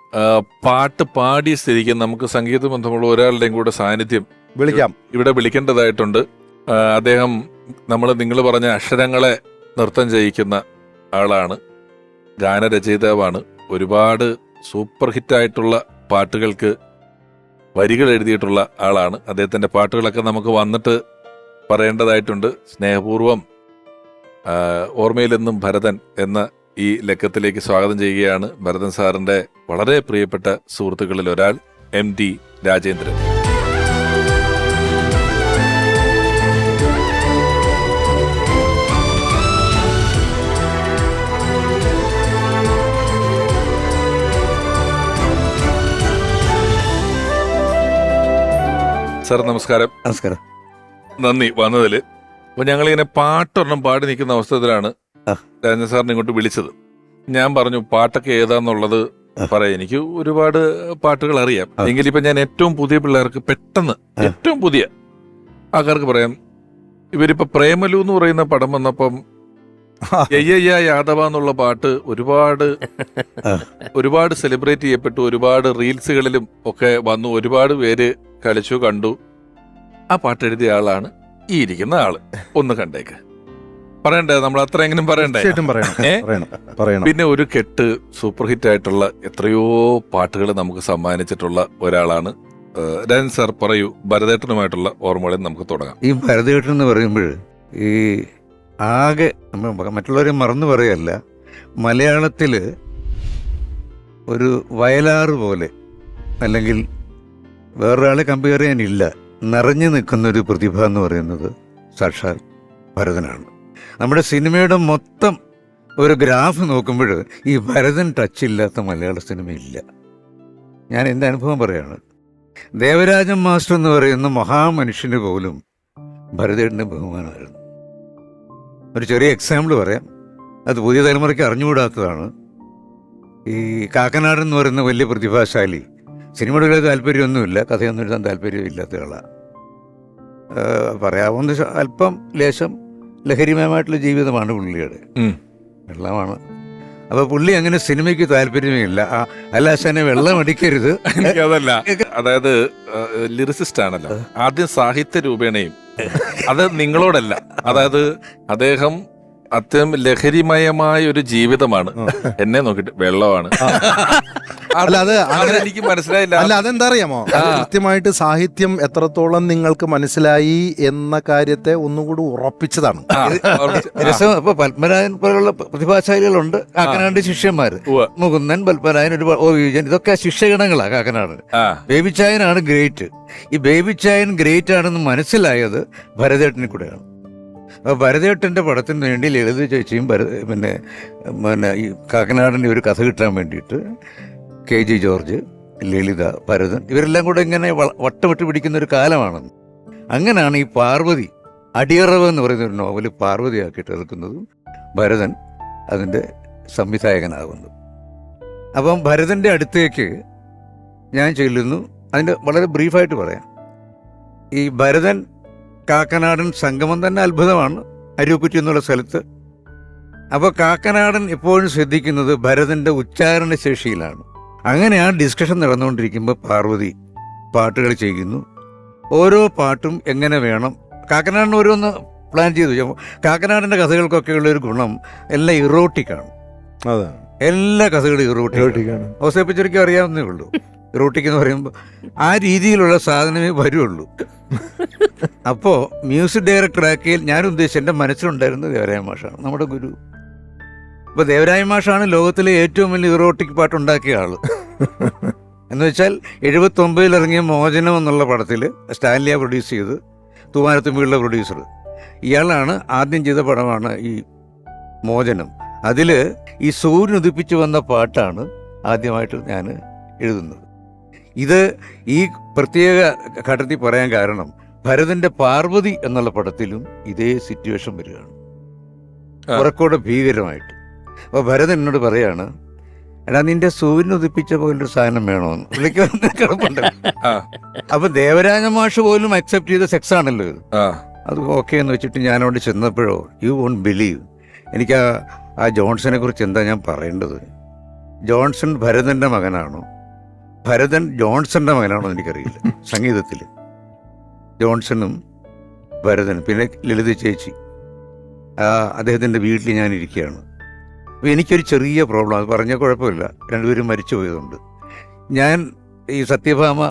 പാട്ട് പാടിയ സ്ഥിതിക്കും നമുക്ക് സംഗീത ബന്ധമുള്ള ഒരാളുടെയും കൂടെ സാന്നിധ്യം ഇവിടെ വിളിക്കേണ്ടതായിട്ടുണ്ട്. അദ്ദേഹം നിങ്ങൾ പറഞ്ഞ അക്ഷരങ്ങളെ നൃത്തം ചെയ്യിക്കുന്ന ആളാണ്, ഗാനരചയിതാവാണ്. ഒരുപാട് സൂപ്പർ ഹിറ്റായിട്ടുള്ള പാട്ടുകൾക്ക് വരികൾ എഴുതിയിട്ടുള്ള ആളാണ്. അദ്ദേഹത്തിന്റെ പാട്ടുകളൊക്കെ നമുക്ക് വന്നിട്ട് പറയേണ്ടതായിട്ടുണ്ട്. സ്നേഹപൂർവം ഓർമ്മയിലെന്നും ഭരതൻ എന്ന ഈ ലക്കത്തിലേക്ക് സ്വാഗതം ചെയ്യുകയാണ് ഭരതൻ സാറിന്റെ വളരെ പ്രിയപ്പെട്ട സുഹൃത്തുക്കളിൽ ഒരാൾ MD രാജേന്ദ്രൻ. സാർ നമസ്കാരം. നമസ്കാരം. നന്ദി വന്നതില്. അപ്പൊ ഞങ്ങളിങ്ങനെ പാട്ടൊരെണ്ണം പാടി നിൽക്കുന്ന അവസരത്തിലാണ് രാജൻ സാറിനെ ഇങ്ങോട്ട് വിളിച്ചത്. ഞാൻ പറഞ്ഞു പാട്ടൊക്കെ ഏതാന്നുള്ളത് പറയാം, എനിക്ക് ഒരുപാട് പാട്ടുകൾ അറിയാം, എങ്കിലും ഇപ്പൊ ഞാൻ ഏറ്റവും പുതിയ പിള്ളേർക്ക് പെട്ടെന്ന് ഏറ്റവും പുതിയ ആൾക്കാർക്ക് പറയാം. ഇവരിപ്പോ പ്രേമലു എന്ന് പറയുന്ന പടം വന്നപ്പം യാദവ എന്നുള്ള പാട്ട് ഒരുപാട് സെലിബ്രേറ്റ് ചെയ്യപ്പെട്ടു, ഒരുപാട് റീൽസുകളിലും ഒക്കെ വന്നു, ഒരുപാട് പേര് കളിച്ചു കണ്ടു. ആ പാട്ട് എഴുതിയ ആളാണ് ഈ ഇരിക്കുന്ന ആള്. ഒന്ന് കണ്ടേക്ക്. പറയണ്ടേ, നമ്മൾ അത്ര എങ്കിലും പറയണ്ടേ? പിന്നെ ഒരു കെട്ട് സൂപ്പർ ഹിറ്റ് ആയിട്ടുള്ള എത്രയോ പാട്ടുകൾ നമുക്ക് സമ്മാനിച്ചിട്ടുള്ള ഒരാളാണ് രാജൻ സാർ. പറയൂ, ഭരതേട്ടനുമായിട്ടുള്ള ഓർമ്മകളിൽ നമുക്ക് തുടങ്ങാം. ഈ ഭരതേട്ടൻ എന്ന് പറയുമ്പോൾ ഈ ആകെ മറ്റുള്ളവരെ മറന്നു പറയല്ല, മലയാളത്തിൽ ഒരു വയലാറ് പോലെ അല്ലെങ്കിൽ വേറൊരാളെ കമ്പയർ ചെയ്യാനില്ല, നിറഞ്ഞു നിൽക്കുന്നൊരു പ്രതിഭ എന്ന് പറയുന്നത് സാക്ഷാൽ ഭരതനാണ്. നമ്മുടെ സിനിമയുടെ മൊത്തം ഒരു ഗ്രാഫ് നോക്കുമ്പോൾ ഈ ഭരതൻ ടച്ച് ഇല്ലാത്ത മലയാള സിനിമയില്ല. ഞാൻ എൻ്റെ അനുഭവം പറയാണ്. ദേവരാജൻ മാസ്റ്റർ എന്ന് പറയുന്ന മഹാമനുഷ്യന് പോലും ഭരതേട്ടൻ്റെ ബഹുമാനമായിരുന്നു. ഒരു ചെറിയ എക്സാമ്പിൾ പറയാം, അത് പുതിയ തലമുറയ്ക്ക് അറിഞ്ഞുകൂടാത്തതാണ്. ഈ കാക്കനാടൻ എന്ന് പറയുന്ന വലിയ പ്രതിഭാശാലി, സിനിമയുടെ താല്പര്യമൊന്നുമില്ല, കഥയൊന്നും എഴുതാൻ താല്പര്യമില്ലാത്ത ആളാണ്. പറയാവുന്ന അല്പം ലേശം ലഹരിമയമായിട്ടുള്ള ജീവിതമാണ് പുള്ളിയുടെ, വെള്ളമാണ്. അപ്പോൾ പുള്ളി അങ്ങനെ സിനിമയ്ക്ക് താല്പര്യമില്ല. അല്ലാശാനെ വെള്ളം അടിക്കരുത്. അതല്ല, അതായത് ലിറിസിസ്റ്റ് ആണല്ലോ, ആദ്യം സാഹിത്യ രൂപേണയും അത് നിങ്ങളോടല്ല. അതായത് അദ്ദേഹം അത്യം ലഹരിമയമായ ഒരു ജീവിതമാണ്, എന്നെ നോക്കിട്ട് വെള്ളമാണ്. അല്ല, അത് അങ്ങനെ എനിക്ക് മനസ്സിലായില്ല. അല്ല, അതെന്താ അറിയാമോ, കൃത്യമായിട്ട് സാഹിത്യം എത്രത്തോളം നിങ്ങൾക്ക് മനസ്സിലായി എന്ന കാര്യത്തെ ഒന്നുകൂടി ഉറപ്പിച്ചതാണ്. രസം. അപ്പൊ പത്മനാഭൻ പോലുള്ള പ്രതിഭാശാലികളുണ്ട് കാക്കനാട് ശിഷ്യന്മാര്, മുകുന്ദൻ, പത്മനാഭൻ, ഒരു ഒ വിജയൻ, ഇതൊക്കെ ശിഷ്യഗണങ്ങളാ കാക്കനാട്. ബേബിച്ചായനാണ് ഗ്രേറ്റ്. ഈ ബേബിച്ചായൻ ഗ്രേറ്റ് ആണെന്ന് മനസ്സിലായത് ഭരതേട്ടനെ കൂടെയാണ്. അപ്പോൾ ഭരതേട്ടൻ്റെ പടത്തിന് വേണ്ടി ലളിത ചേച്ചിയും പിന്നെ ഈ കാക്കനാടിൻ്റെ ഒരു കഥ കിട്ടാൻ വേണ്ടിയിട്ട് KG ജോർജ്, ലളിത, ഭരതൻ ഇവരെല്ലാം കൂടെ ഇങ്ങനെ വട്ടമിട്ട് പിടിക്കുന്ന ഒരു കാലമാണ്. അങ്ങനെയാണ് ഈ പാർവതി, അടിയറവ് എന്ന് പറയുന്ന ഒരു നോവൽ പാർവതിയാക്കിയിട്ട് എടുക്കുന്നതും ഭരതൻ അതിൻ്റെ സംവിധായകനാകുന്നു. അപ്പം ഭരതൻ്റെ അടുത്തേക്ക് ഞാൻ ചെല്ലുന്നു. അതിൻ്റെ വളരെ ബ്രീഫായിട്ട് പറയാം. ഈ ഭരതൻ കാക്കനാടൻ സംഗമം തന്നെ അത്ഭുതമാണ്, അരൂക്കുറ്റി എന്നുള്ള സ്ഥലത്ത്. അപ്പോൾ കാക്കനാടൻ എപ്പോഴും ശ്രദ്ധിക്കുന്നത് ഭരതൻ്റെ ഉച്ചാരണ ശേഷിയിലാണ്. അങ്ങനെ ആ ഡിസ്കഷൻ നടന്നുകൊണ്ടിരിക്കുമ്പോൾ പാർവതി പാട്ടുകൾ ചെയ്യുന്നു. ഓരോ പാട്ടും എങ്ങനെ വേണം, കാക്കനാടിന് ഓരോന്ന് പ്ലാൻ ചെയ്തു. കാക്കനാടിൻ്റെ കഥകൾക്കൊക്കെ ഉള്ളൊരു ഗുണം എല്ലാം ഇറോട്ടിക്കാണ്. അതെ, എല്ലാ കഥകളും ഇറോട്ടിക്കാണ്. ഔസേപ്പച്ചേരിക്കും അറിയാവുന്നേ ഉള്ളൂ. ഇറോട്ടിക് എന്ന് പറയുമ്പോൾ ആ രീതിയിലുള്ള സാധനമേ വരുള്ളൂ. അപ്പോൾ മ്യൂസിക് ഡയറക്ടറാക്കിയാൽ ഞാൻ ഉദ്ദേശിച്ച എൻ്റെ മനസ്സിലുണ്ടായിരുന്നത് ദേവരായ മാഷാണ്, നമ്മുടെ ഗുരു. അപ്പോൾ ദേവരായ മാഷാണ് ലോകത്തിലെ ഏറ്റവും വലിയ ഇറോട്ടിക് പാട്ടുണ്ടാക്കിയ ആൾ. എന്ന് വെച്ചാൽ 79 ഇറങ്ങിയ മോചനം എന്നുള്ള പടത്തിൽ സ്റ്റാൻലിയ പ്രൊഡ്യൂസ് ചെയ്ത് തൂവാനത്തുമ്പിയുള്ള പ്രൊഡ്യൂസർ ഇയാളാണ്. ആദ്യം ചെയ്ത പടമാണ് ഈ മോചനം. അതിൽ ഈ സൂര്യൻ ഉദിപ്പിച്ച് വന്ന പാട്ടാണ് ആദ്യമായിട്ട് ഞാൻ എഴുതുന്നത്. ഇത് ഈ പ്രത്യേക ഘട്ടത്തിൽ പറയാൻ കാരണം ഭരതൻ്റെ പാർവതി എന്നുള്ള പടത്തിലും ഇതേ സിറ്റുവേഷൻ വരികയാണ്, ഉറക്കോടെ ഭീകരമായിട്ട്. അപ്പോൾ ഭരതൻ എന്നോട് പറയാണ്, എടാ നിന്റെ സൂര്യൻ ഉദിപ്പിച്ച പോലൊരു സാധനം വേണമെന്ന് പുള്ളിക്ക് കിടപ്പുണ്ട്. അപ്പൊ ദേവരാജ മാഷ് പോലും അക്സെപ്റ്റ് ചെയ്ത സെക്സ് ആണല്ലോ ഇത്. അത് ഓക്കെ എന്ന് വെച്ചിട്ട് ഞാൻ അവിടെ ചെന്നപ്പോഴോ, യു വോണ്ട് ബിലീവ്, എനിക്ക് ആ ജോൺസനെ കുറിച്ച് എന്താ ഞാൻ പറയേണ്ടത്. ജോൺസൺ ഭരതൻ്റെ മകനാണോ, ഭരതൻ ജോൺസന്റെ മകനാണോ എനിക്കറിയില്ല. സംഗീതത്തിൽ ജോൺസണും ഭരതനും പിന്നെ ലളിത ചേച്ചി, അദ്ദേഹത്തിൻ്റെ വീട്ടിൽ ഞാൻ ഇരിക്കുകയാണ്. അപ്പോൾ എനിക്കൊരു ചെറിയ പ്രോബ്ലം, അത് പറഞ്ഞാൽ കുഴപ്പമില്ല, രണ്ടുപേരും മരിച്ചു പോയതുകൊണ്ട്. ഞാൻ ഈ സത്യഭാമ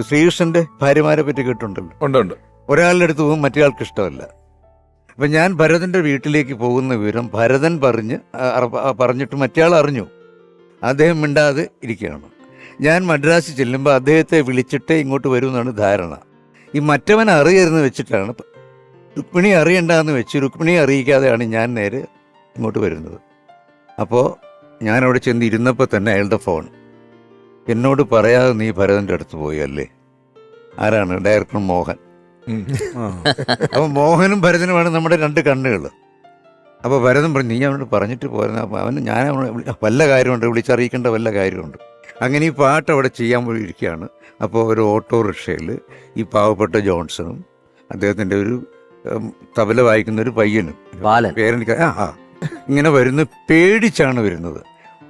ശ്രീകൃഷ്ണൻ്റെ ഭാര്യമാരെ പറ്റി കേട്ടിട്ടുണ്ടല്ലോ. ഉണ്ട്. ഒരാളുടെ അടുത്ത് പോകും, മറ്റേ ആൾക്ക് ഇഷ്ടമല്ല. അപ്പം ഞാൻ ഭരതൻ്റെ വീട്ടിലേക്ക് പോകുന്ന വിവരം ഭരതൻ പറഞ്ഞിട്ട് മറ്റേ ആൾ അറിഞ്ഞു. അദ്ദേഹം മിണ്ടാതെ ഇരിക്കുകയാണ്. ഞാൻ മദ്രാസിൽ ചെല്ലുമ്പോൾ അദ്ദേഹത്തെ വിളിച്ചിട്ടേ ഇങ്ങോട്ട് വരുമെന്നാണ് ധാരണ. ഈ മറ്റവൻ അറിയരുതെന്ന് വെച്ചിട്ടാണ്, രുക്മിണി അറിയണ്ടെന്ന് വെച്ച് രുക്മിണിയെ അറിയിക്കാതെയാണ് ഞാൻ നേരെ ഇങ്ങോട്ട് വരുന്നത്. അപ്പോൾ ഞാനവിടെ ചെന്ന് ഇരുന്നപ്പോൾ തന്നെ അയാളുടെ ഫോൺ, എന്നോട് പറയാതെ നീ ഭരതൻ്റെ അടുത്ത് പോയി അല്ലേ? ആരാണ്? ഡയറക്ടർ മോഹൻ. അപ്പോൾ മോഹനും ഭരതനുമാണ് നമ്മുടെ രണ്ട് കണ്ണുകൾ. അപ്പോൾ ഭരതൻ പറഞ്ഞു, നീ അവനോട് പറഞ്ഞിട്ട് പോരുന്ന, അവന് ഞാൻ വല്ല കാര്യമുണ്ട്, വിളിച്ചറിയിക്കേണ്ട വല്ല കാര്യമുണ്ട്. അങ്ങനെ ഈ പാട്ട് അവിടെ ചെയ്യാൻ പോയി ഇരിക്കുകയാണ്. അപ്പോൾ ഒരു ഓട്ടോറിക്ഷയിൽ ഈ പാവപ്പെട്ട ജോൺസണും അദ്ദേഹത്തിൻ്റെ ഒരു തബല വായിക്കുന്ന ഒരു പയ്യനും പേരെനിക്ക് ഇങ്ങനെ വരുന്ന, പേടിച്ചാണ് വരുന്നത്.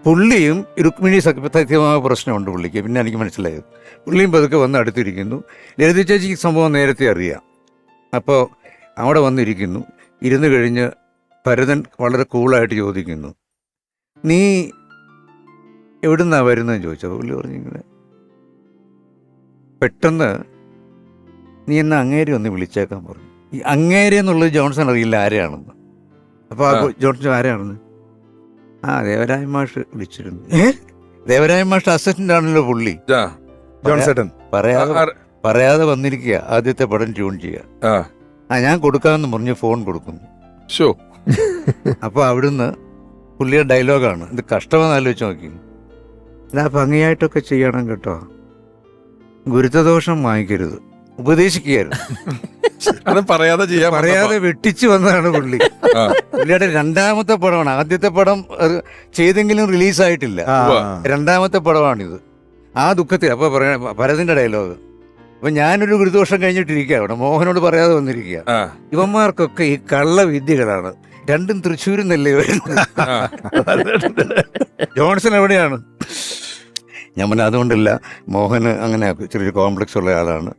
പുള്ളിയും രുക്മിണി സത്യമായ പ്രശ്നമുണ്ട് പുള്ളിക്ക്. പിന്നെ എനിക്ക് മനസ്സിലായത് പുള്ളിയും പതുക്കെ വന്ന് അടുത്തിരിക്കുന്നു. ലളിത ചേച്ചിക്ക് സംഭവം നേരത്തെ അറിയാം. അപ്പോൾ അവിടെ വന്നിരിക്കുന്നു. ഇരുന്ന് കഴിഞ്ഞ് ഭരതൻ വളരെ കൂളായിട്ട് ചോദിക്കുന്നു, നീ എവിടുന്നാണ് വരുന്നതെന്ന് ചോദിച്ചപ്പോൾ പുള്ളി പറഞ്ഞിങ്ങനെ, പെട്ടെന്ന് നീ എന്നെ അങ്ങേരെ ഒന്ന് വിളിച്ചേക്കാൻ പറഞ്ഞു. ഈ അങ്ങേരെ എന്നുള്ളത് ജോൺസൺ അറിയില്ല ആരെയാണെന്ന്. അപ്പോൾ ആ ജോൺസൺ ആരെയാണെന്ന്, ദേവരായ മാഷ് വിളിച്ചിരുന്നു. ദേവരായ മാഷ് അസിസ്റ്റന്റ് ആണല്ലോ പുള്ളി. ജോൺസേട്ടൻ പറയാതെ വന്നിരിക്കുക, ആദ്യത്തെ പടം ട്യൂൺ ചെയ്യുക. ഞാൻ കൊടുക്കാമെന്ന് പറഞ്ഞ് ഫോൺ കൊടുക്കുന്നു. അപ്പോൾ അവിടുന്ന് പുള്ളിയുടെ ഡയലോഗാണ്, ഇത് കഷ്ടമെന്ന് ആലോചിച്ച് നോക്കി. ഭംഗിയായിട്ടൊക്കെ ചെയ്യണം കേട്ടോ, ഗുരുത്വദോഷം വാങ്ങിക്കരുത്, ഉപദേശിക്കുകയായിരുന്നു. അത് പറയാതെ ചെയ്യാൻ പറയാതെ വെട്ടിച്ചു വന്നതാണ് പുള്ളി. ആ. പുള്ളിയുടെ രണ്ടാമത്തെ പടമാണ്. ആദ്യത്തെ പടം അത് ചെയ്തെങ്കിലും റിലീസായിട്ടില്ല. രണ്ടാമത്തെ പടമാണിത്. ആ ദുഃഖത്തിൽ അപ്പൊ ഭരതിന്റെ ഡയലോഗ്. അപ്പൊ ഞാനൊരു ഗുരുദോഷം കഴിഞ്ഞിട്ടിരിക്കുക, അവിടെ മോഹനോട് പറയാതെ വന്നിരിക്കുക. ആ. ഇവന്മാർക്കൊക്കെ ഈ കള്ള വിദ്യകളാണ്. രണ്ടും തൃശ്ശൂരിൽ നിന്നല്ലേ വരുന്നത്. ആ. ജോൺസൺ എവിടെയാണ്? ഞാൻ പറഞ്ഞ അതുകൊണ്ടില്ല, മോഹന് അങ്ങനെ ചെറിയൊരു കോംപ്ലക്സ് ഉള്ള ആളാണ്.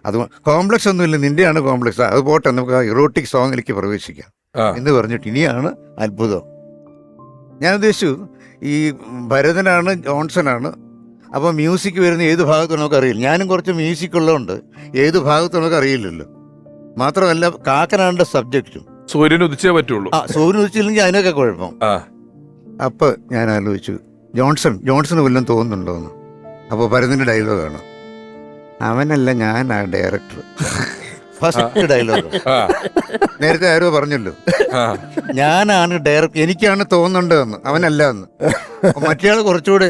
അത് കോംപ്ലക്സ് ഒന്നുമില്ല, നിന്റെയാണ് കോംപ്ലക്സ്. അത് പോട്ടെ, നമുക്ക് ആ ഇറോട്ടിക് സോങ്ങിലേക്ക് പ്രവേശിക്കാം ആ. എന്ന് പറഞ്ഞിട്ട് ഇനിയാണ് അത്ഭുതം. ഞാൻ ഉദ്ദേശിച്ചു ഈ ഭരതനാണ് ജോൺസനാണ്. അപ്പോൾ മ്യൂസിക് വരുന്ന ഏത് ഭാഗത്ത് നമുക്ക് അറിയില്ല. ഞാനും കുറച്ച് മ്യൂസിക് ഉള്ളതുകൊണ്ട് ഏത് ഭാഗത്ത് നമുക്ക് അറിയില്ലല്ലോ. മാത്രമല്ല കാക്കനാടിന്റെ സബ്ജക്റ്റും. സൂര്യൻ ഉദിച്ചേ പറ്റുള്ളൂ. സൂര്യൻ ഉദിച്ചില്ലെങ്കിൽ അതിനൊക്കെ കുഴപ്പം. ആ. അപ്പൊ ഞാൻ ആലോചിച്ചു, ജോൺസണ് വല്ലതും തോന്നുന്നുണ്ടോന്ന്. അപ്പോൾ ഭരതന്റെ ഡയലോഗാണ്, അവനല്ല ഞാനാ ഡയറക്ടർ. First dialogue. ആ. നേരത്തെ ആരോ പറഞ്ഞല്ലോ, ആ. ഞാനാണ് ഡയറക്ടർ, എനിക്കാണ് തോന്നുന്നുണ്ടെന്ന്, അവനല്ല എന്ന്. മറ്റേ ആൾ കുറച്ചുകൂടെ,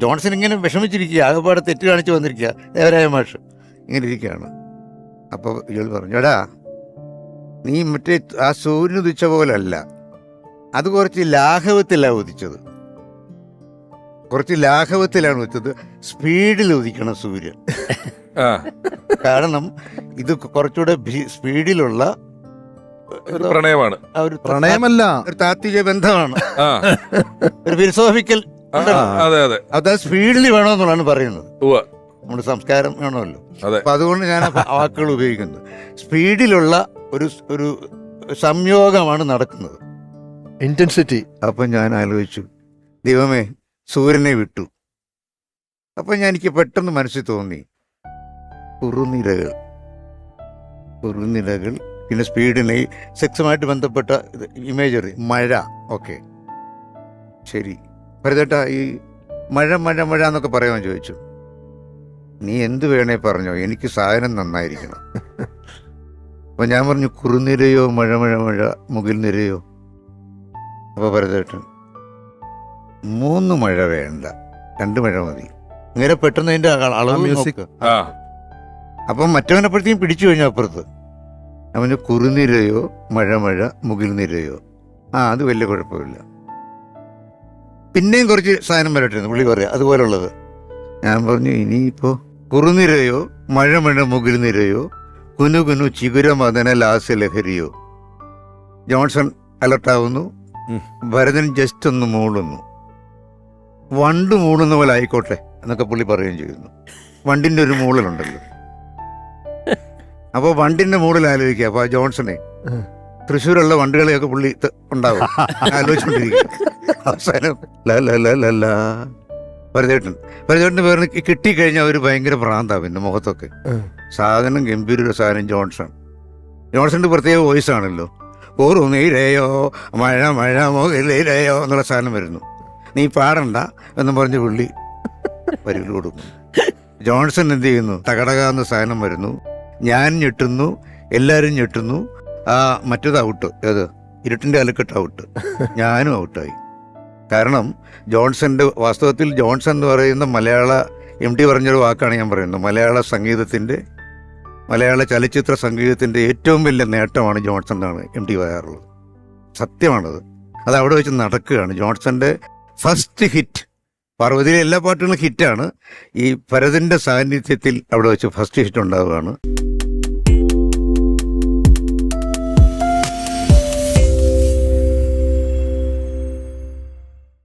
ജോൺസൺ ഇങ്ങനെ വിഷമിച്ചിരിക്കുക, ആകെപ്പാടെ തെറ്റ് കാണിച്ച് വന്നിരിക്കുക, ദേവരായ മാഷ് ഇങ്ങനെ ഇരിക്കുകയാണ്. അപ്പോൾ ഇയാൾ പറഞ്ഞു, എടാ നീ മറ്റേ ആ സൂര്യൻ ഉദിച്ച പോലല്ല, അത് കുറച്ച് ലാഘവത്തിലാണ് ഉദിച്ചത്, കുറച്ച് ലാഘവത്തിലാണ് ഉദിച്ചത്, സ്പീഡിൽ ഉദിക്കണം സൂര്യൻ. ആ. കാരണം ഇത് കുറച്ചുകൂടെ സ്പീഡിലുള്ള ഒരു പ്രണയമാണ്. ആ ഒരു പ്രണയമല്ല, ഒരു താത്വിക ബന്ധമാണ്, ആ. ഒരു ഫിലോസോഫിക്കൽ. അതെ അതെ. അത് സ്പീഡിൽ വേണമെന്നുള്ളതാണ് പറയുന്നത്. ഉവ്വ. നമ്മുടെ സംസ്കാരം വേണമല്ലോ. അതെ. അപ്പൊ അതുകൊണ്ട് ഞാൻ ആ വാക്കുകൾ ഉപയോഗിക്കുന്നത്. സ്പീഡിലുള്ള ഒരു സംയോഗമാണ് നടക്കുന്നത്. ഇന്റൻസിറ്റി. അപ്പൊ ഞാൻ ആലോചിച്ചു, ദൈവമേ സൂര്യനെ വിട്ടു. അപ്പൊ എനിക്ക് പെട്ടെന്ന് മനസ്സിൽ തോന്നി കുറുനിരകൾ, പിന്നെ സ്പീഡിനെ സെക്സുമായിട്ട് ബന്ധപ്പെട്ട ഇമേജറി, മഴ. ഓക്കെ, ശരി ഭരതേട്ടാ, ഈ മഴ എന്നൊക്കെ പറയാൻ ചോദിച്ചു. നീ എന്ത് വേണേ പറഞ്ഞോ, എനിക്ക് സാധനം നന്നായിരിക്കണം. അപ്പൊ ഞാൻ പറഞ്ഞു, കുറുനിരയോ മഴ മുകിൽ നിരയോ. അപ്പൊ ഭരതേട്ടൻ, 3 മഴ വേണ്ട, 2 മഴ മതി. ഇങ്ങനെ പെട്ടെന്ന് അതിന്റെ അളവ് മ്യൂസിക്. നോക്ക്. ആ. അപ്പം മറ്റവനപ്പോഴത്തേക്കും പിടിച്ചു കഴിഞ്ഞു അപ്പുറത്ത്. അവന് കുറുനിരയോ മഴ മുകിൽ നിരയോ. അത് വലിയ കുഴപ്പമില്ല. പിന്നെയും കുറച്ച് സാധനം വരട്ടെ പുള്ളി പറയാം, അതുപോലുള്ളത്. ഞാൻ പറഞ്ഞു, ഇനിയിപ്പോ കുറുനിരയോ മഴ മുകിൽ നിരയോ, കുനു ചിഗുരമദന ലാസ്യലഹരിയോ. ജോൺസൺ അലർട്ടാവുന്നു, ഭരതൻ ജസ്റ്റ് ഒന്ന് മൂളുന്നു. വണ്ട് മൂളുന്ന പോലെ ആയിക്കോട്ടെ എന്നൊക്കെ പുള്ളി പറയുകയും ചെയ്യുന്നു. വണ്ടിന്റെ ഒരു മൂളലുണ്ടല്ലോ. അപ്പോൾ വണ്ടിന്റെ മൂളൽ ആലോചിക്കുക. അപ്പൊ ജോൺസനെ തൃശ്ശൂരുള്ള വണ്ടികളെയൊക്കെ പുള്ളി ഉണ്ടാവും ആലോചിച്ചുകൊണ്ടിരിക്കുക. അവസാനം ഭരതേട്ടൻ്റെ പേരിന് കിട്ടിക്കഴിഞ്ഞാൽ ഒരു ഭയങ്കര ഭ്രാന്താവും എൻ്റെ മുഖത്തൊക്കെ. സാധനം ഗംഭീര സാധനം. ജോൺസന്റെ പ്രത്യേക വോയിസ് ആണല്ലോ. കുറുനിരയോ മഴ മുകിലിരയോ എന്നുള്ള സാധനം വരുന്നു. നീ പാടണ്ട എന്ന് പറഞ്ഞ് പുള്ളി വരികൾ കൊടുക്കുന്നു. ജോൺസൺ എന്ത് ചെയ്യുന്നു, തകടകാന്ന് സാധനം വരുന്നു. ഞാൻ ഞെട്ടുന്നു, എല്ലാവരും ഞെട്ടുന്നു. മറ്റേത് ഔട്ട്, ഏത് ഇരുട്ടിൻ്റെ അലക്കെട്ട് ഔട്ട്. ഞാനും ഔട്ടായി. കാരണം വാസ്തവത്തിൽ ജോൺസൺ എന്ന് പറയുന്ന മലയാള MT പറഞ്ഞൊരു വാക്കാണ് ഞാൻ പറയുന്നത്. മലയാള ചലച്ചിത്ര സംഗീതത്തിൻ്റെ ഏറ്റവും വലിയ നേട്ടമാണ് ജോൺസൺ എന്നാണ് MT പറയാറുള്ളത്. സത്യമാണത്. അത് അവിടെ വെച്ച് നടക്കുകയാണ്. ജോൺസന്റെ ഫസ്റ്റ് ഹിറ്റ്, പാർവതിയിലെ എല്ലാ പാട്ടുകളും ഹിറ്റാണ്. ഈ ഭരതന്റെ സാന്നിധ്യത്തിൽ അവിടെ വെച്ച് ഫസ്റ്റ് ഹിറ്റ് ഉണ്ടാവുകയാണ്.